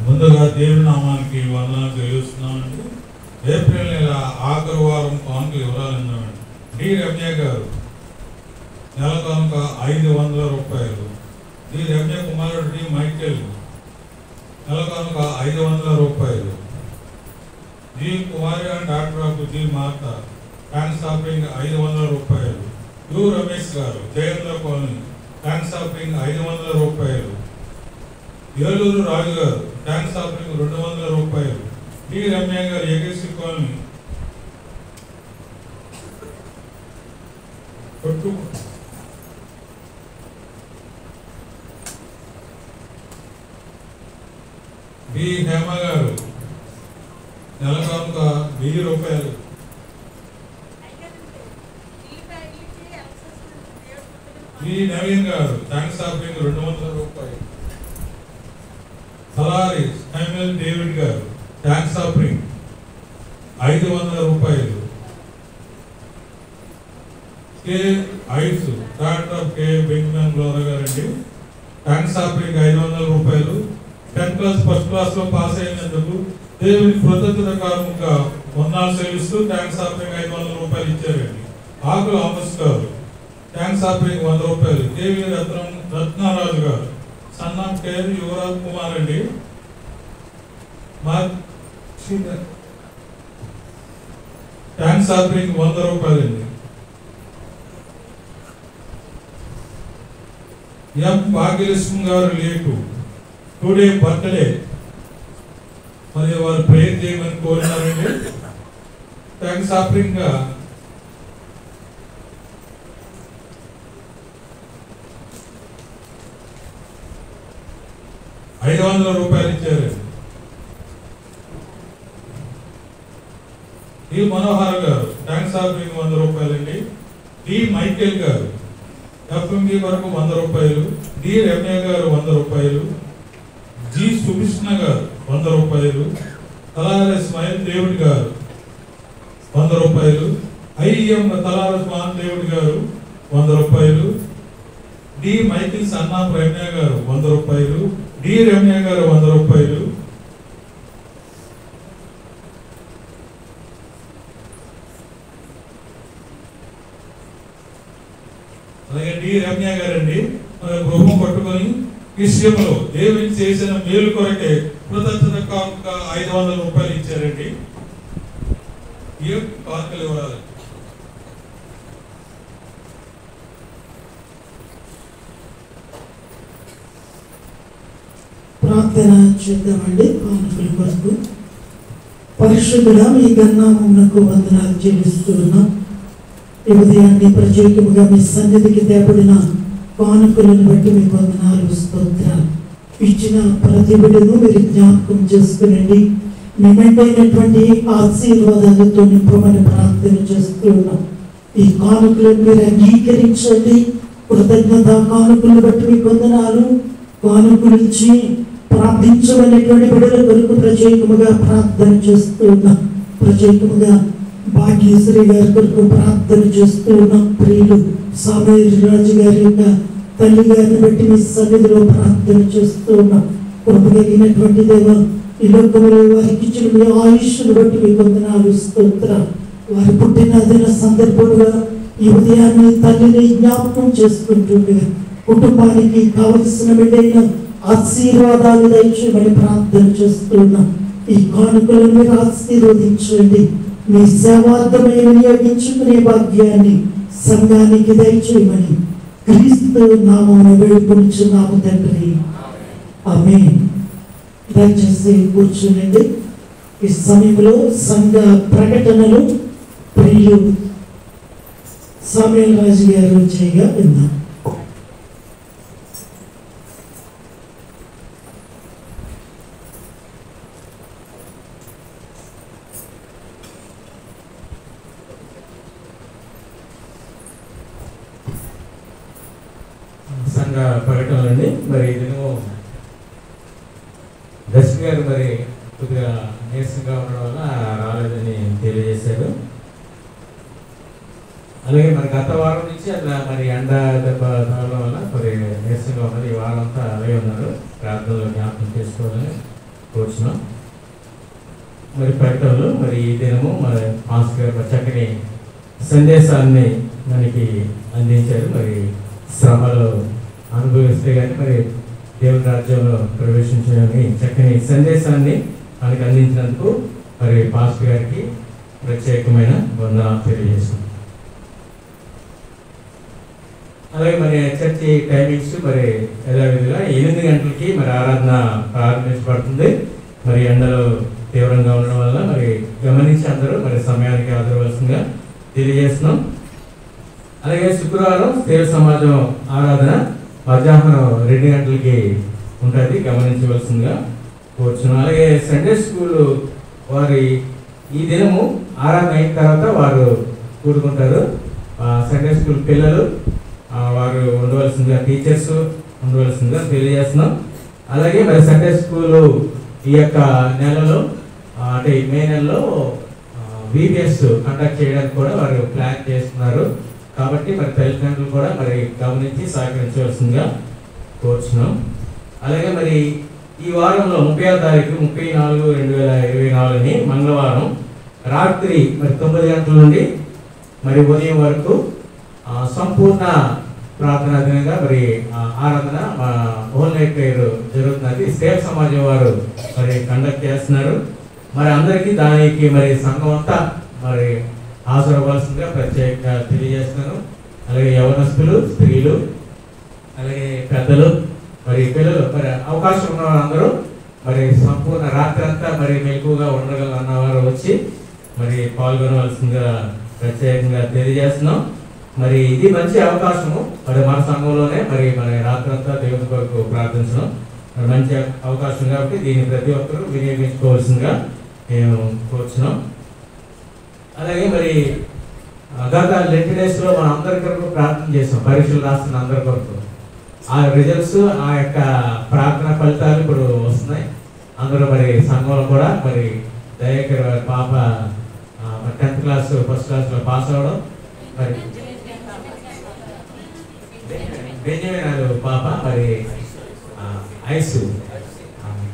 ముందుగా దేవుని నామానికి వందనాలు తెలియజేస్తున్నామండి. ఏప్రిల్ నెల ఆఖరు వారం కానుక వివరాలు ఉన్నామండి. డి రమ్య గారు నెల కానుక 500 రూపాయలు. డి రమ్య కుమారుడు డి మైకేల్ నెల కానుక 500 రూపాయలు. G Kumari and doctor of G Mata tax offering 500 రూపాయలు. యు రమేష్ గారు జయేంద్ర కాలనీ ట్యాక్స్ షాపింగ్ 500 రూపాయలు. ఏలూరు రాజు గారు ట్యాక్స్ షాపింగ్ 200 రూపాయలు. డి రమ్య గారు ఏకేసి కాలనీ బి హేమ గారు నెల కానుక 1000 రూపాయలు. బి నవీన్ గారు ట్యాక్స్ షాపింగ్ 200 రూపాయలు. సలారి సైమల్ డేవిడ్ గారు ట్యాక్స్ షాపింగ్ 500 రూపాయలు. కే ఐస్ డాక్టర్ ఆఫ్ కే బెంగన్ లోరా గారండి ట్యాక్స్ షాపింగ్ 500 రూపాయలు. 10th క్లాస్ ఫస్ట్ క్లాస్ లో పాస్ అయినందుకు దేవుని కృతజ్ఞత కారణంగా వందనాలు చెల్లిస్తూ ట్యాక్స్ షాపింగ్ 500 రూపాయలు ఇచ్చారండి. ఆకుల ఆమస్ గారు ట్యాక్స్ షాపింగ్ 100 రూపాయలు. దేవి రత్నారాజు గారు son of care Yuvraj Kumar అండి ట్యాక్స్ షాపింగ్ 100 రూపాయలు అండి. ఎం భాగ్యలక్ష్మి గారు లేటు టుడే బర్త్డే మరి వారు ప్రేయర్ చేయమని కోరినారండి. ట్యాక్స్ షాపింగ్ 500 రూపాయలు ఇచ్చారండి. డి మనోహర్ గారు ట్యాక్స్ షాపింగ్ 100 రూపాయలండి. డి మైకేల్ గారు ఎఫ్ఎండి వరకు 100 రూపాయలు. డి రమ్య గారు 100 రూపాయలు. జి సుకృష్ణ గారు 100 రూపాయలు. తలార స్మైల్ డేవిడ్ గారు 100 రూపాయలు. ఐఎం తలార స్మాన్ డేవిడ్ గారు 100 రూపాయలు. డి మైకిల్ సన్నా రమ్య గారు 100 రూపాయలు. డి రమ్య గారు 100 రూపాయలు. అలాగే డి రమ్య గారండి గృహం పట్టుకొని విషయంలో దేవుని చేసిన మేలు కొరకే కృతజ్ఞత కానుక 500 రూపాయలు ఇచ్చారండి. ఏ కానుకలు ఇవ్వాలి? ప్రార్థన చేద్దామండి. కానుకల కొరకు పరిశుద్ధుడా మీ గన్నామమునకు వందనాలు చెల్లిస్తున్నాం. ఈ ఉదయాన్ని ప్రత్యేకముగా మీ సన్నిధికి తేబడిన కానుకలను బట్టి మీకు వందనాలు, స్తోత్రాలు. ఇచ్చిన ప్రతి బిడ్డను మీరు జ్ఞాపకం చేసుకునండి. మీ మెంటైనటువంటి ఆశీర్వాదాలతో నింపమని ప్రార్థన చేస్తున్నాం. ఈ కానుకలను మీరు అంగీకరించండి. కృతజ్ఞత కానుకలను బట్టి మీకు వందనాలు. కానుకలు ఇచ్చి ప్రార్థించమనేటువంటి బిడ్డల కొరకు ప్రత్యేకముగా ప్రార్థన చేస్తున్నాం. ప్రత్యేకముగా భాగ్యశ్రీ గారి కొరకు ప్రార్థన చేస్తూ ఉన్నాం. ప్రియులు సామేల్ రాజు గారి యొక్క తల్లి గారిని బట్టి మీ సన్నిధిలో ప్రార్థన చేస్తూ ఉన్నాం. కృప కలిగినటువంటి దేవ, ఈ లోకంలో వారికి ఇచ్చిన మీ ఆయుష్ను బట్టి మీ వందనాలు, స్తోత్రాలు. వారి పుట్టిన సందర్భంగా ఈ ఉదయాన్ని తల్లిని జ్ఞాపకం చేసుకుంటుండగా కుటుంబానికి కావలసిన బిడ్డైన ఆశీర్వాదాలు దయచేయమని ప్రార్థన చేస్తున్నాం. ఈ కానుకలను మీరు ఆశీర్వదించండి. మీ సేవార్థమై వినియోగించుకునే భాగ్యాన్ని సంఘానికి దయచేయమని క్రీస్తు నామమున వేడుకొనుచున్నాము తండ్రి. ఆమేన్. దయచేసి కూర్చునండి. ఈ సమయంలో సంఘ ప్రకటనలు ప్రియులు సమీల్ రాజు గారు చేయగా విన్నాం. సంఘ ప్రకటనలండి. మరి నేను దర్శన్ గారు మరి కొద్దిగా నీరసంగా ఉండడం వల్ల రాలేదని తెలియజేశారు. అలాగే మరి గత వారం నుంచి అట్లా మరి ఎండ దెబ్బ తగలడం వల్ల మరి నీరసంగా ఉన్నది. ఈ వారం అంతా అలాగే ఉన్నారు. ప్రార్థనలో జ్ఞాపకం చేసుకోవాలని కోరుచున్నాం. మరి ప్రకటనలు మరి ఈ దినము మరి మాస్టర్ గారు చక్కని సందేశాన్ని మనకి అందించారు. మరి శ్రమలు అనుభవిస్తే కానీ మరి దేవుని రాజ్యంలో ప్రవేశించడానికి చక్కని సందేశాన్ని మనకు అందించినందుకు మరి పాస్టర్ గారికి ప్రత్యేకమైన వందనాలు తెలియజేస్తున్నాం. అలాగే మరి చర్చి టైమింగ్స్ మరి యథావిధిగా 8 గంటలకి మరి ఆరాధన ప్రారంభించబడుతుంది. మరి ఎండలు తీవ్రంగా ఉండడం వల్ల మరి గమనించి అందరూ మరి సమయానికి హాజరవలసిందిగా తెలియజేస్తున్నాం. అలాగే శుక్రవారం సేవ సమాజం ఆరాధన మధ్యాహ్నం 2 గంటలకి ఉంటుంది, గమనించవలసిందిగా కోరుచున్నాం. అలాగే సండే స్కూల్ వారి ఈ దినము ఆరాధన అయిన తర్వాత వారు కూడుకుంటారు. సండే స్కూల్ పిల్లలు వారు ఉండవలసిందిగా, టీచర్స్ ఉండవలసిందిగా తెలియజేస్తున్నాం. అలాగే మరి సండే స్కూల్ ఈ యొక్క నెలలో అంటే మే నెలలో VBS కండక్ట్ చేయడానికి కూడా వారు ప్లాన్ చేస్తున్నారు. కాబట్టి మరి తల్లిదండ్రులు కూడా మరి గమనించి సహకరించవలసిందిగా కోరుచున్నాం. అలాగే మరి ఈ వారంలో 30వ తారీఖు 30/4/2024 మంగళవారం రాత్రి మరి 9 గంటల నుండి మరి ఉదయం వరకు సంపూర్ణ ప్రార్థనా దినంగా మరి ఆరాధన హోల్ నైట్ ప్రేయర్ జరుగుతున్నది. సేవ సమాజం వారు మరి కండక్ట్ చేస్తున్నారు. మరి అందరికీ దానికి మరి సంఘం అంతా మరి హాజరవ్వాల్సిందిగా ప్రత్యేకంగా తెలియజేస్తున్నాను. అలాగే యవనస్తులు, స్త్రీలు, అలాగే పెద్దలు, మరి పిల్లలు, మరి అవకాశం ఉన్న వారందరూ మరి సంపూర్ణ రాత్రి అంతా మరి మెలకుగా ఉండగలన్న వారు వచ్చి మరి పాల్గొనవలసిందిగా ప్రత్యేకంగా తెలియజేస్తున్నాం. మరి ఇది మంచి అవకాశము. మరి మన సంఘంలోనే మరి రాత్రి అంతా దేవుని కొరకు ప్రార్థించడం మరి మంచి అవకాశం కాబట్టి దీన్ని ప్రతి ఒక్కరూ వినియోగించుకోవాల్సిందిగా మేము కోరుచున్నాం. అలాగే మరి గత 2 డేస్లో మనం అందరి కొరకు ప్రార్థన చేసాం. పరీక్షలు రాస్తున్న అందరి కొరకు ఆ రిజల్ట్స్, ఆ యొక్క ప్రార్థన ఫలితాలు ఇప్పుడు వస్తున్నాయి. అందరూ మరి సంఘంలో కూడా మరి దయాకర్ పాప 10th క్లాస్ ఫస్ట్ క్లాస్లో పాస్ అవ్వడం, మరి బెంజమిన్ పాప మరి ఐసు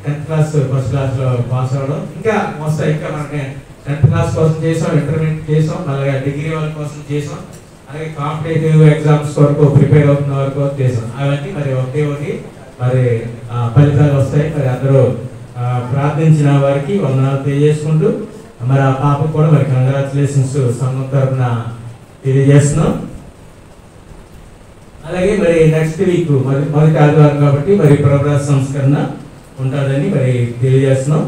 10th క్లాస్ ఫస్ట్ క్లాస్లో పాస్ అవ్వడం, ఇంకా వస్తాయి. ఇంకా మనకి 10th క్లాస్ కోసం చేసాం, ఇంటర్మీడియట్ చేసాం, అలాగే డిగ్రీ వాళ్ళ కోసం చేసాం, అలాగే కాంపిటేటివ్ ఎగ్జామ్స్ వరకు ప్రిపేర్ అవుతున్న వరకు చేసాం. అవన్నీ మరి ఒకటి మరి ఫలితాలు వస్తాయి. మరి అందరూ ప్రార్థించిన వారికి వందనాలు తెలియజేసుకుంటూ మరి ఆ పాపకు కూడా మరి కంగ్రాచులేషన్స్ సంఘం తరఫున తెలియజేస్తున్నాం. అలాగే మరి నెక్స్ట్ వీక్ మరి మొదటి ఆదివారం కాబట్టి మరి ప్రభావ సంస్కరణ ఉంటుందని మరి తెలియజేస్తున్నాం.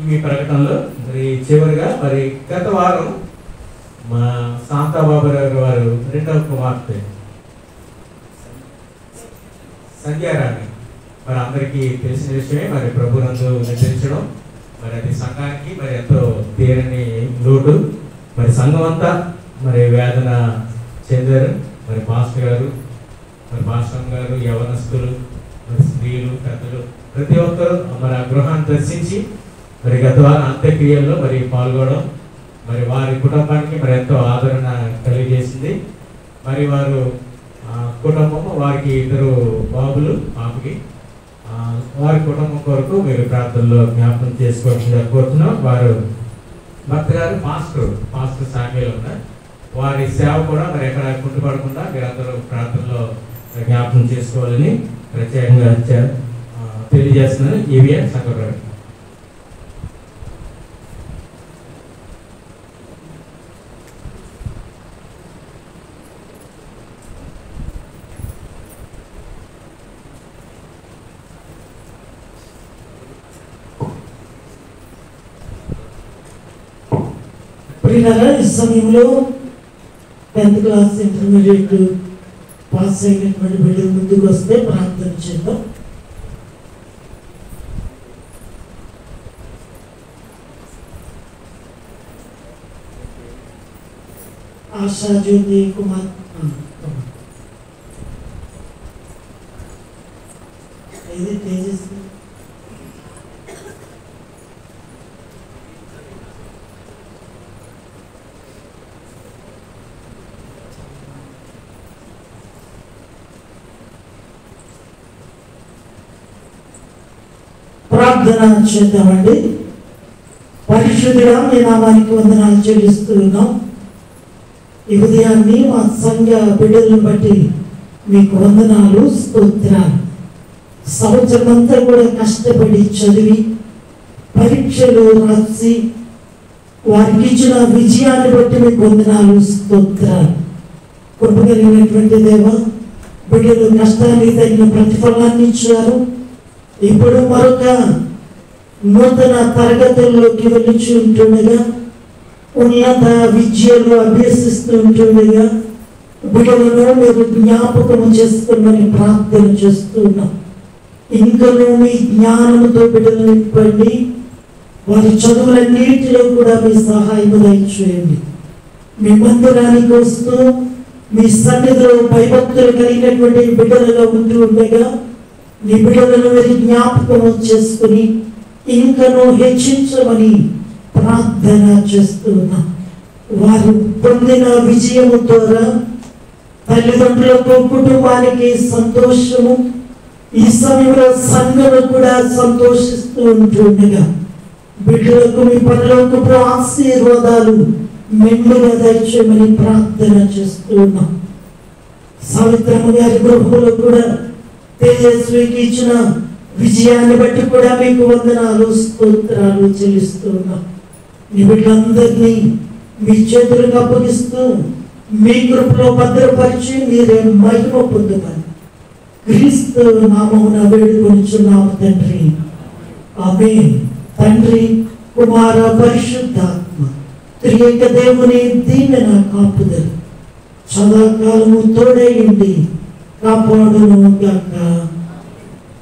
ఈ ప్రకటనలో మరి చివరిగా మరి గత వారం మా శాంతాబాబురావు వారు 2వ కుమార్తె సంధ్యారాణి మరి అందరికీ తెలిసిన విషయమే. మరి ప్రభునందు నిద్రించడం మరి అది సంఘానికి మరి ఎంతో తీరని లోటు. మరి సంఘం అంతా మరి వేదన చెందారు. మరి మాస్టర్ గారు, మరి మాస్టర్ గారు, యవనస్తులు, మరి స్త్రీలు, పెద్దలు ప్రతి ఒక్కరూ మరి ఆ గృహాన్ని దర్శించి మరి గత వారం అంత్యక్రియల్లో మరి పాల్గొనడం మరి వారి కుటుంబానికి మరి ఎంతో ఆదరణ కలిగజేసింది. మరి వారు కుటుంబం, వారికి 2 బాబులు, పాపకి వారి కుటుంబం కొరకు మీరు ప్రార్థనలో జ్ఞాపకం చేసుకోవాల్సిందిగా కోరుతున్నాం. వారు భర్త గారు పాస్టర్ సామ్యుల్ ఉన్నారు. వారి సేవ కూడా మరి ఎక్కడ కుంటుపడకుండా మీరందరూ ప్రార్థనలో జ్ఞాపకం చేసుకోవాలని ప్రత్యేకంగా తెలియజేస్తున్నాను. ఇవే సంఘ ప్రియులారా, ఈ సమయంలో 10th క్లాస్ ఇంటర్మీడియట్ పాస్ అయినటువంటి బిడ్డలు ముందుకు వస్తే ప్రార్థన చేద్దాం. ఆశా జ్యోతి కుమార్ ఇది తేజస్వి ప్రార్థన చేద్దామండి. పరిశుద్ధుడా, మీ నామానికి వందనాలు చెల్లిస్తూ ఉన్నాం. ఈ ఉదయాన్ని మా సంఘ బిడ్డలను బట్టి మీకు వందనాలు, స్తోత్రాలు. సంవత్సరం అంతా కూడా కష్టపడి చదివి పరీక్షలు రాసి వారికి ఇచ్చిన విజయాన్ని బట్టి మీకు వందనాలు, స్తోత్రాలు. కృప కలిగినటువంటి దేవ, బిడ్డలు కష్టానికి తగిన ప్రతిఫలాన్ని ఇచ్చారు. ఇప్పుడు మరొక నూతన తరగతుల్లోకి వెళ్ళి ఉంటుండగా, ఉన్నత విద్యలు అభ్యసిస్తూ ఉంటుండగా బిడ్డలను మీరు జ్ఞాపకము చేసుకుని ప్రార్థన చేస్తున్నాం. ఇంకనూ మీ జ్ఞానముతో బిడ్డలు నింపండి. వారి చదువులన్నిటిలో కూడా మీ సహాయం దయచేయండి. మీ మందిరానికి వస్తూ మీ సన్నిధిలో భయభక్తులు కలిగినటువంటి బిడ్డలుగా ఉంటూ ఉండగా నీ బిడ్డలను మీరు జ్ఞాపకం చేసుకుని ఇంకనూ హెచ్చించమని ప్రార్థన చేస్తున్నా. వారు పొందిన విజయము ద్వారా తల్లిదండ్రులకు, కుటుంబానికి సంతోషము, ఈ సమయంలో సంఘము కూడా సంతోషిస్తూ ఉంటుండగా బిడ్డలకు మీ పరలోకపు ఆశీర్వాదాలు మెండుగా దయచేయమని ప్రార్థన చేస్తున్నాం. సావిత్రమ్మ గారి గృహంలో కూడా తేజస్వికి ఇచ్చిన విజయాన్ని బట్టి కూడా మీకు వందనాలు, స్తోత్రాలు చెల్లిస్తున్నాం. నీ బిడ్డలందరినీ మీ చేతులకు అప్పగిస్తూ మీ కృపలో భద్రపరిచి మీరే మహిమ పొందమని క్రీస్తు నామమున వేడుకొనుచున్నాము తండ్రి, ఆమేన్. తండ్రి, కుమార, పరిశుద్ధాత్మ త్రియేక దేవుని దీవెన కాపుదల సదాకాలము తోడై ఉండి కాపాడును గాక.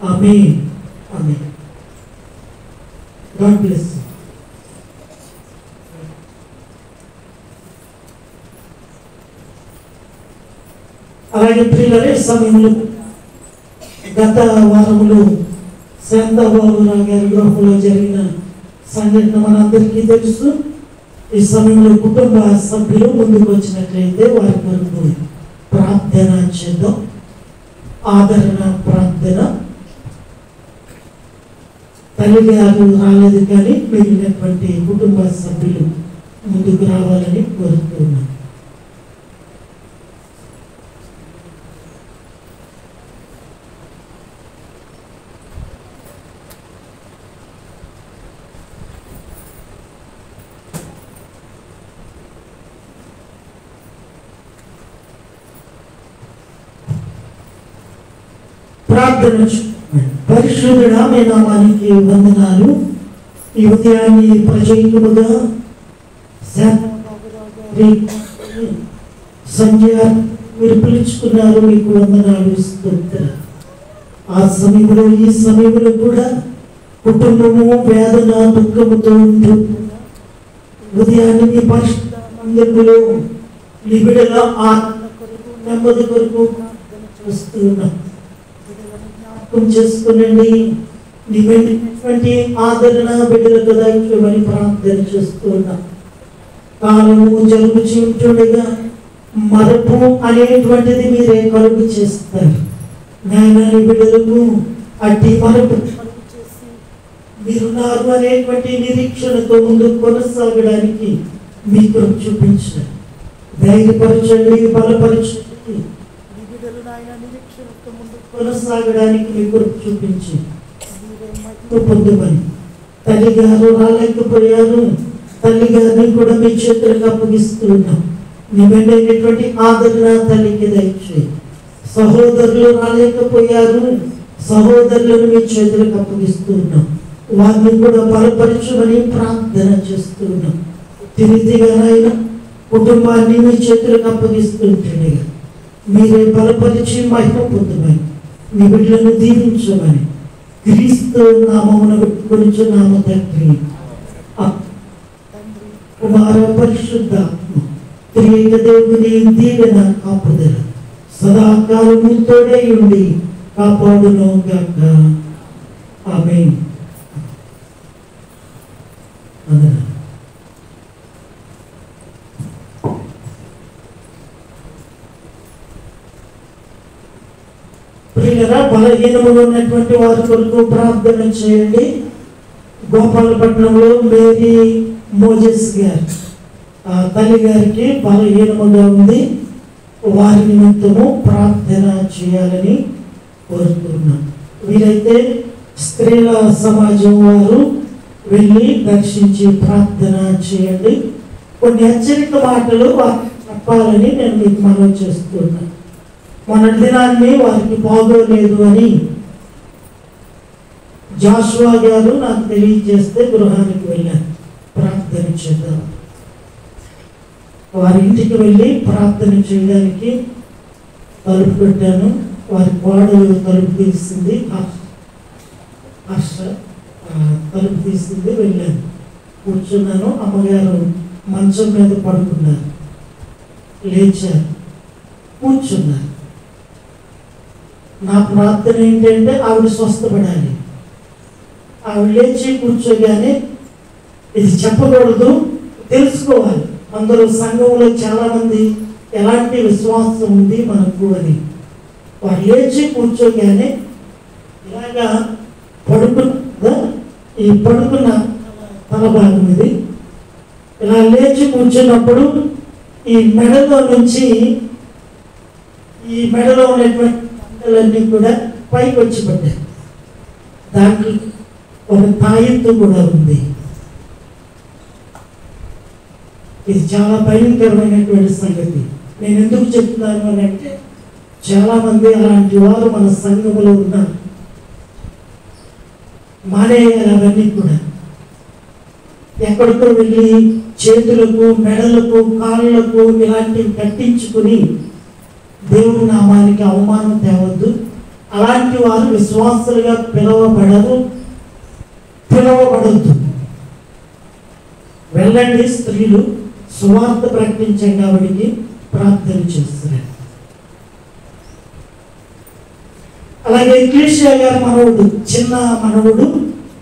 Amen, amen. God bless you. అలాగే ప్రియులరే, సమయంలో గత వారములో శాంతాబాబురావు గారి గృహంలో జరిగిన సంఘటన మనందరికీ తెలుసు. ఈ సమయంలో కుటుంబ సభ్యులు ముందుకు వచ్చినట్లయితే వారి కొరకు ప్రార్థన చేద్దాం. ఆదరణ ప్రార్థన. తల్లి గారు రాలేదు కానీ మిగిలినటువంటి కుటుంబ సభ్యులు ముందుకు రావాలని కోరుతున్నాను. ప్రార్థన. పరిశుద్ధుడా, మీ నామానికి వందనాలు. ఈ ఉదయాన్ని ప్రజెక్టుగా సంజయ మీరు పిలుచుకున్నారు, మీకు వందనాలు, స్తోత్రాలు. ఆ సమయంలో ఈ సమయంలో కూడా కుటుంబము వేదన దుఃఖముతో ఉంటూ ఉదయాన్ని మీ పరిశుద్ధ మందిరంలో మీ బిడ్డల ఆత్మ కొరకు, నెమ్మది కొరకు వస్తున్నాం. చేసుకునండి. నీటువంటి ఆదరణ బిడ్డలకు దయచేయమని ప్రార్థన చేస్తున్నా. కాలము జరుగుతూ ఉంటుండగా మరపు అనేటువంటిది మీరే కలుగు చేస్తారు. నాయన, నీ బిడ్డలకు అట్టి మరపు చేసి మీరున్నారు అనేటువంటి నిరీక్షణతో ముందుకు కొనసాగడానికి మీ కృప చూపించండి. ధైర్యపరచండి, బలపరచండి. కొనసాగడానికి మీ కృప చూపించి పొందమని. తల్లి గారు రాలేకపోయారు, తల్లి గారిని కూడా మీ చేతులకు అప్పగిస్తున్నాం. నీ వెంటైనటువంటి ఆదరణ తల్లికి దయచేయి. సహోదరులు రాలేకపోయారు, సహోదరులను మీ చేతులకు అప్పగిస్తున్నాం. వారిని కూడా బలపరచమని ప్రార్థన చేస్తున్నాం. తిరిగిగా నాయన కుటుంబాన్ని మీ చేతులకు అప్పగిస్తుంటుండగా మీరే బలపరిచి మహిమ పొందమని మీ బిడ్డలను దీవించమని క్రీస్తు నామమున గురించి నామ తండ్రి కుమార పరిశుద్ధాత్మ త్రియేక దేవుని దీవెన కాపుదల సదాకాలము తోడై ఉండి కాపాడును గాక. ఆమేన్. ప్రియులరా, బలహీనముగా ఉన్నటువంటి వారి కొరకు ప్రార్థన చేయండి. గోపాలపట్నంలో మేరీ మోజెస్ గారు తల్లి గారికి బలహీనముగా ఉంది. వారి నిమిత్తము ప్రార్థన చేయాలని కోరుతున్నాం. వీరైతే స్త్రీల సమాజం వారు వెళ్ళి దర్శించి ప్రార్థన చేయండి. కొన్ని హెచ్చరిక మాటలు వారికి చెప్పాలని నేను మీకు మనవి చేస్తున్నాను. మొన్నటి దినాన్ని వారికి బాగోలేదు అని జాషువా గారు నాకు తెలియజేస్తే గృహానికి వెళ్ళాను ప్రార్థన చేద్దాం. వారి ఇంటికి వెళ్ళి ప్రార్థన చేయడానికి తలుపు పెట్టాను. వారి కోడలు తలుపు తీసింది, తలుపు తీసింది. వెళ్ళాను, కూర్చున్నాను. అమ్మగారు మంచం మీద పడుకున్నారు. లేచారు, కూర్చున్నారు. నా ప్రార్థన ఏంటంటే ఆవిడ స్వస్థపడాలి. ఆవిడ లేచి కూర్చోగానే ఇది చెప్పకూడదు, తెలుసుకోవాలి. అందరూ సంఘంలో చాలా మంది ఎలాంటి విశ్వాసం ఉంది మనకు అని. వారు లేచి కూర్చోగానే ఇలాగా ఈ పడుకున్న తల భాగం ఇది ఇలా లేచి కూర్చున్నప్పుడు ఈ మెడలో నుంచి ఈ మెడలో ఉన్నటువంటి పంటలన్నీ కూడా పైకి వచ్చి పడ్డాయి. దానికి ఒక తాయెత్తు కూడా ఉంది. ఇది చాలా భయంకరమైనటువంటి సంగతి. నేను ఎందుకు చెప్తున్నాను అని అంటే, చాలా మంది అలాంటి వారు మన సంఘములో ఉన్నారు. మానేయాలి అవన్నీ కూడా. ఎక్కడికో వెళ్ళి చేతులకు, మెడలకు, కాళ్ళకు ఇలాంటివి కట్టించుకుని దేవుని నామానికి అవమానం తేవద్దు. అలాంటి వారు విశ్వాసులుగా పిలవబడద్దు. వెళ్ళండి, స్త్రీలు సువార్త ప్రకటించండి, ఆవిడికి ప్రార్థన చేస్తున్నారు. అలాగే ఎక్లీషియా గారి మనవుడు, చిన్న మనవుడు,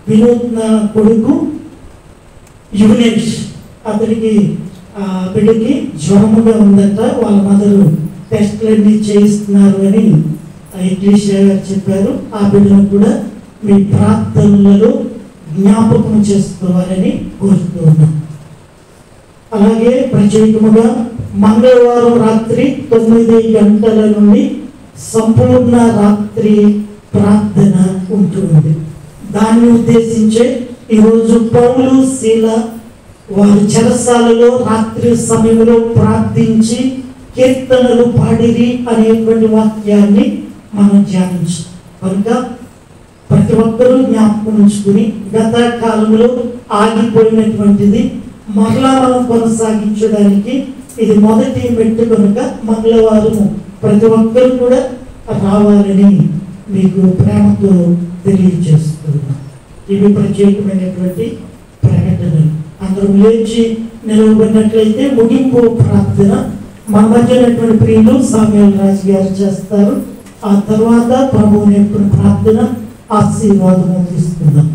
వినూత్న కొడుకు యువనేష్, అతనికి బిడ్డకి జ్వరముగా ఉందంట. వాళ్ళ మదరు టెస్ట్లన్నీ చేయిస్తున్నారు అని ఎక్లీషియా గారు చెప్పారు. ఆ బిడ్డను కూడా మీ ప్రార్థనలలో జ్ఞాపకం చేసుకోవాలని కోరుతూ ఉన్నాం. అలాగే ప్రత్యేకముగా మంగళవారం రాత్రి 9 గంటల నుండి సంపూర్ణ రాత్రి ప్రార్థన ఉంటుంది. దాన్ని ఉద్దేశించే ఈరోజు పౌలు, శీల వారి చెరసాలలో రాత్రి సమయంలో ప్రార్థించి కీర్తనలు పాడిరి అనేటువంటి వాక్యాన్ని మనం ధ్యానించాం. కనుక ప్రతి ఒక్కరూ జ్ఞాపకం ఉంచుకుని గత కాలంలో ఆగిపోయినటువంటిది మరలా మనం కొనసాగించడానికి ఇది మొదటి మెట్టు. కనుక మంగళవారం ప్రతి ఒక్కరు కూడా రావాలని మీకు ప్రేమతో తెలియజేస్తున్నాం. ఇవి ప్రత్యేకమైనటువంటి ప్రకటనలు. అందరూ లేచి నిలవబడినట్లయితే ముగింపు ప్రార్థన మన మధ్యనటువంటి ప్రియులు సామ్యూయల్ రాజు గారు చేస్తారు. ఆ తర్వాత ప్రభువుని యొక్క ప్రార్థన ఆశీర్వాదం తీసుకుందాం.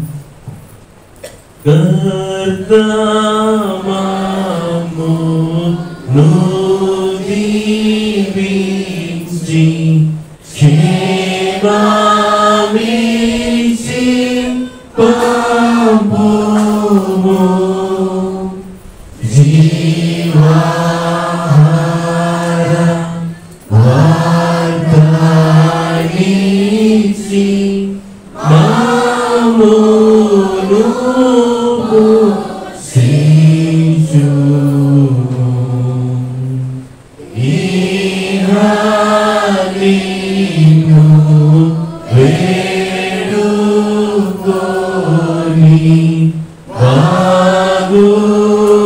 Vagu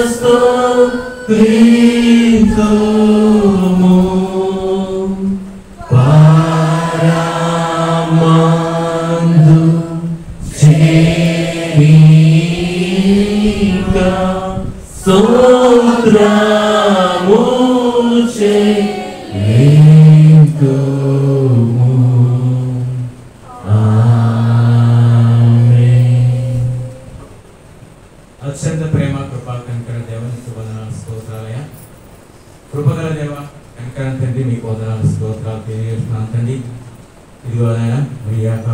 స్తోత్రింతుము పరమందు చేరిగా స్తోత్రము చేయింతుము. ఆమేన్. అత్యంత ప్రేమ కృపా కనికర దేవ నీకు వందనాలు స్తోత్రాలయ. కృపగల దేవ కనికర తండ్రి మీకు వందనాలు స్తోత్రాలు తెలియజేస్తున్నాను తండ్రి. ఇదిగో నాయన మీ యొక్క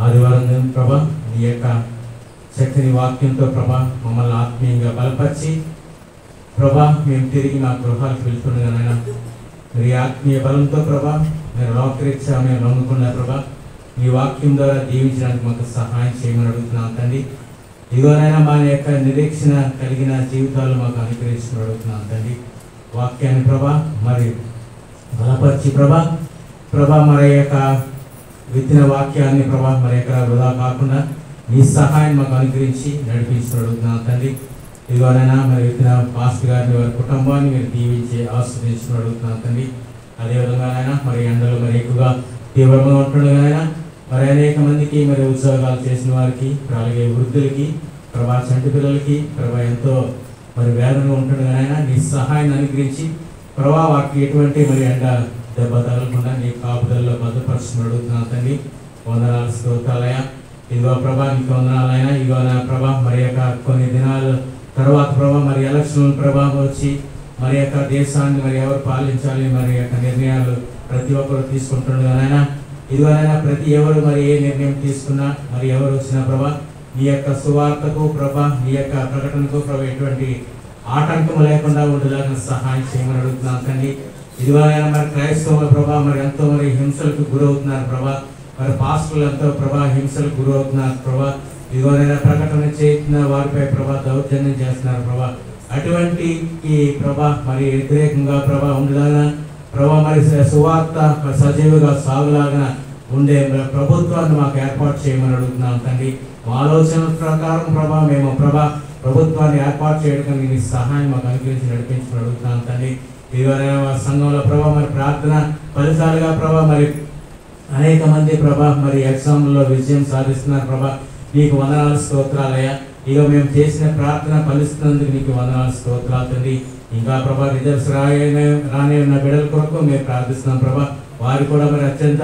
ఆదివారం ప్రభా మీ యొక్క శక్తిని వాక్యంతో ప్రభా మమ్మల్ని ఆత్మీయంగా బలపరిచి ప్రభా మేము తిరిగి మా గృహాలకు వెళ్తుండగా నాయన మీ ఆత్మీయ బలంతో ప్రభా మీరు లోకరీత్యా మేము నమ్ముకున్న ప్రభా మీ వాక్యం ద్వారా జీవించడానికి మాకు సహాయం చేయమని అడుగుతున్నాను తండ్రి. ఇదిగోనైనా మా యొక్క నిరీక్షణ కలిగిన జీవితాలు మాకు అనుగ్రహించుకుని అడుగుతున్నాను తండ్రి. వాక్యాన్ని ప్రభా మరి బలపరిచి ప్రభా మరి యొక్క విత్తిన వాక్యాన్ని ప్రభా మరి ఎక్కడ వృధా కాకుండా మీ సహాయం మాకు అనుగ్రహించి నడిపించుకుని అడుగుతున్నాను తండ్రి. ఇదిగోనైనా మరి విత్తిన పాస్టర్ గారిని వారి కుటుంబాన్ని మీరు దీవించి ఆస్వాదించుకుని అడుగుతున్నాను తండ్రి. అదేవిధంగానైనా మరి ఎండలు మరి ఎక్కువగా తీవ్రంగా ఉంటుండగానైనా మరి అనేక మందికి మరి ఉద్యోగాలు చేసిన వారికి అలాగే వృద్ధులకి ప్రభా చంటి పిల్లలకి ప్రభా ఎంతో మరి వేదనగా ఉంటుండగానైనా నీ సహాయాన్ని అనుగ్రహించి ప్రభా వారికి ఎటువంటి మరి ఎండ దెబ్బ తగలకుండా నీ కాపుదల్లో భద్రపరుచుకుని అడుగుతున్నాను తండ్రి. వందనాలు స్తోత్రాలయ. ఇదిగో ప్రభా నీకు వందనాలైనా ఇదిగో నా ప్రభా మరి యొక్క కొన్ని దినాల తర్వాత ప్రభా మరి ఎలక్షన్ ప్రభావం వచ్చి మరి యొక్క దేశాన్ని మరి ఎవరు పాలించాలి మరి యొక్క నిర్ణయాలు ప్రతి ఒక్కరు తీసుకుంటుండగానైనా ఇదిగోనైనా ప్రతి ఎవరు మరి ఏ నిర్ణయం తీసుకున్నా మరి ఎవరు వచ్చినా ప్రభా నీ యొక్క సువార్తకు ప్రభా నీ యొక్క ప్రకటనకు ప్రభా ఎటువంటి ఆటంకం లేకుండా ఉండేలాగా సహాయం చేయమని అడుగుతున్నాను తండ్రి. ఇదిగోనైనా మరి క్రైస్తవుల ప్రభా మరి ఎంతో మరి హింసలకు గురవుతున్నారు ప్రభా మరి పాస్టర్లు ఎంతో ప్రభా హింసలకు గురవుతున్నారు ప్రభా ఇదిగోనైనా ప్రకటన చేస్తున్న వారిపై ప్రభా దౌర్జన్యం చేస్తున్నారు ప్రభా అటువంటి ఈ ప్రభా మరి వ్యతిరేకంగా ప్రభా ఉండేలాగా ప్రభా మరి సువార్త సజీవుగా సాగులాగా ఉండే ప్రభుత్వాన్ని మాకు ఏర్పాటు చేయమని అడుగుతున్నాం తండ్రి. మా ఆలోచన ప్రకారం ప్రభా మేము ప్రభా ప్రభుత్వాన్ని ఏర్పాటు చేయడానికి నీ సహాయం మాకు అనుగ్రహించి నడిపించమని అడుగుతున్నాం తండ్రి. ఇదివరైనా సంఘంలో ప్రభా మరి ప్రార్థన ఫలితాలుగా ప్రభా మరి అనేక మంది ప్రభా మరి ఎగ్జామ్లో విజయం సాధిస్తున్నారు ప్రభా నీకు వందనాలు స్తోత్రాలయ. ఇక మేము చేసిన ప్రార్థన ఫలిస్తున్నందుకు నీకు వందనాలు స్తోత్రాలు తండ్రి. ఇంకా ప్రభా రిజల్ట్స్ రాని ఉన్న బిడ్డల కొరకు మేము ప్రార్థిస్తున్నాం ప్రభా వారు కూడా మరి అత్యంత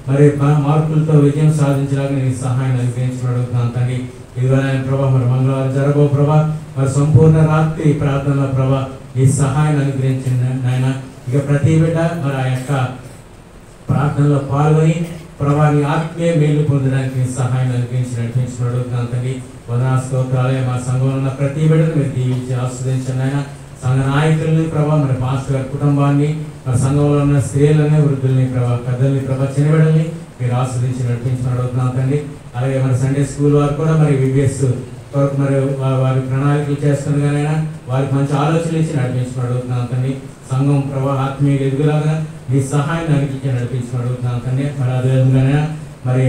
మరి మార్కులతో విజయం సాధించడానికి నీ సహాయాన్ని అనుగ్రహించమని అడుగుతున్నాను తండ్రి. ఇదివరైనా ప్రభా మరి మంగళవారం జరగబో ప్రభా మరి సంపూర్ణ రాత్రి ప్రార్థనలో ప్రభా నీ సహాయాన్ని అనుగ్రహించింది నాయన. ఇక ప్రతి బిడ్డ మరి ఆ యొక్క ప్రార్థనలో పాల్గొని ప్రభా నీ ఆత్మీయ మేలు పొందడానికి నీ సహాయాన్ని అనుగ్రహించి నడిపించమని అడుగుతున్నాను తండ్రి. వందనాలు స్తోత్రాలయ. మా సంఘంలో ఉన్న ప్రతి బిడ్డను మీరు దీవించి ఆస్వాదించండి ఆయన. సంఘ నాయకుల్ని ప్రభా మరి పాస్టర్ గారి కుటుంబాన్ని మరి సంఘంలో ఉన్న స్త్రీలని వృద్ధుల్ని ప్రభా పెద్దల్ని ప్రభా చిన్నబిడ్డల్ని మీరు ఆస్వాదించి నడిపించమని అడుగుతున్నాను తండ్రి. అలాగే మరి సండే స్కూల్ వారు కూడా మరి విబిఎస్ కొరకు మరి వారి ప్రణాళికలు చేస్తుండగానైనా వారికి మంచి ఆలోచనలు ఇచ్చి నడిపించమని అడుగుతున్నాను తండ్రి. సంఘం ప్రభా ఆత్మీయ ఎదుగులాగా మీ సహాయాన్ని అనిపించి నడిపించమని అడుగుతున్నాను తండ్రి. మరి అదేవిధంగానే మరి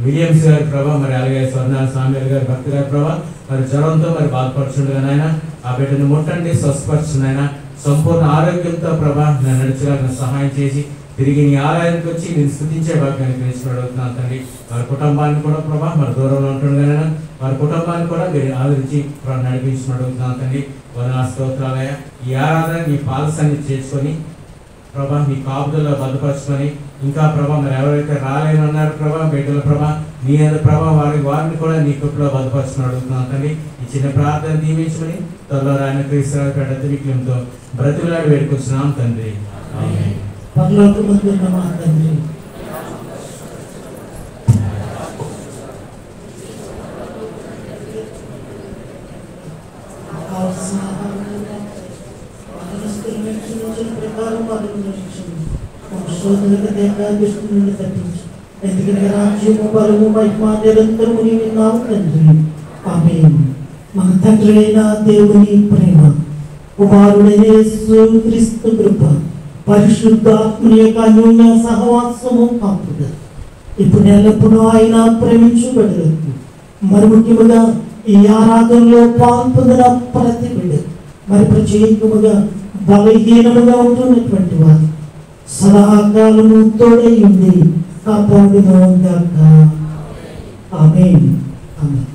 విలియమ్స్ గారి ప్రభా మరి అలాగే స్వర్ణాల సామ్యాల్ గారి భక్తి గారి ప్రభా మరి జ్వరంతో మరి బాధపడుచుండగానైనా ఆ బిడ్డను ముట్టండి స్వస్థపరచునైనా సంపూర్ణ ఆరోగ్యంతో ప్రభా నేను నడిచేలాగా సహాయం చేసి తిరిగి నీ ఆలయానికి వచ్చి నేను స్థుతించే భాగ్యాన్ని గ్రహించమని అడుగుతున్నాను తండ్రి. వారి కుటుంబాన్ని కూడా ప్రభా మరి దూరంలో ఉంటుండగానైనా వారి కుటుంబాన్ని కూడా మీరు ఆదరించి నడిపించమని అడుగుతున్నాను తండ్రి. వందనాలు స్తోత్రాలయ. ఈ ఆరాధన నీ పాదసాన్ని చేసుకొని ప్రభా నీ కాపుదల్లో భద్రపరుచుకొని ఇంకా ప్రభా మరి ఎవరైతే రాలేనన్నారు ప్రభా బిడ్డల ప్రభా నీ ప్రభా వారిని కూడా నీ కృపలో భద్రపరచుకుని అడుగుతున్నాను తండ్రి. ఈ చిన్న ప్రార్థన దీవించుకొని త్వరలో రాయన క్రీస్తురావు పేట దివిక్యంతో బ్రతిమలాడి వేడుకొచ్చున్నాం తండ్రి. ఆమేన్. పరలోకమందున్న మా తండ్రి ఎందుకంటే రాజ్యము బలము మహిమ నిరంతరము నీవు నావు తండ్రి. ఆమేన్. మన తండ్రి అయిన దేవుని ప్రేమ కుమారుడైన యేసుక్రీస్తు కృప పరిశుద్ధాత్మని యొక్క అన్యోన్య సహవాసము కాపుదల ఇప్పుడు ఎల్లప్పుడూ ఆయన ప్రేమించబడలేదు. మరి ముఖ్యముగా ఈ ఆరాధనలో పాల్పొందిన ప్రతి బిడ్డ మరి ప్రత్యేకముగా బలహీనముగా ఉంటున్నటువంటి వారు సదాకాలము తోడై ఉంది కాపాడును గాక. ఆమేన్. ఆమేన్.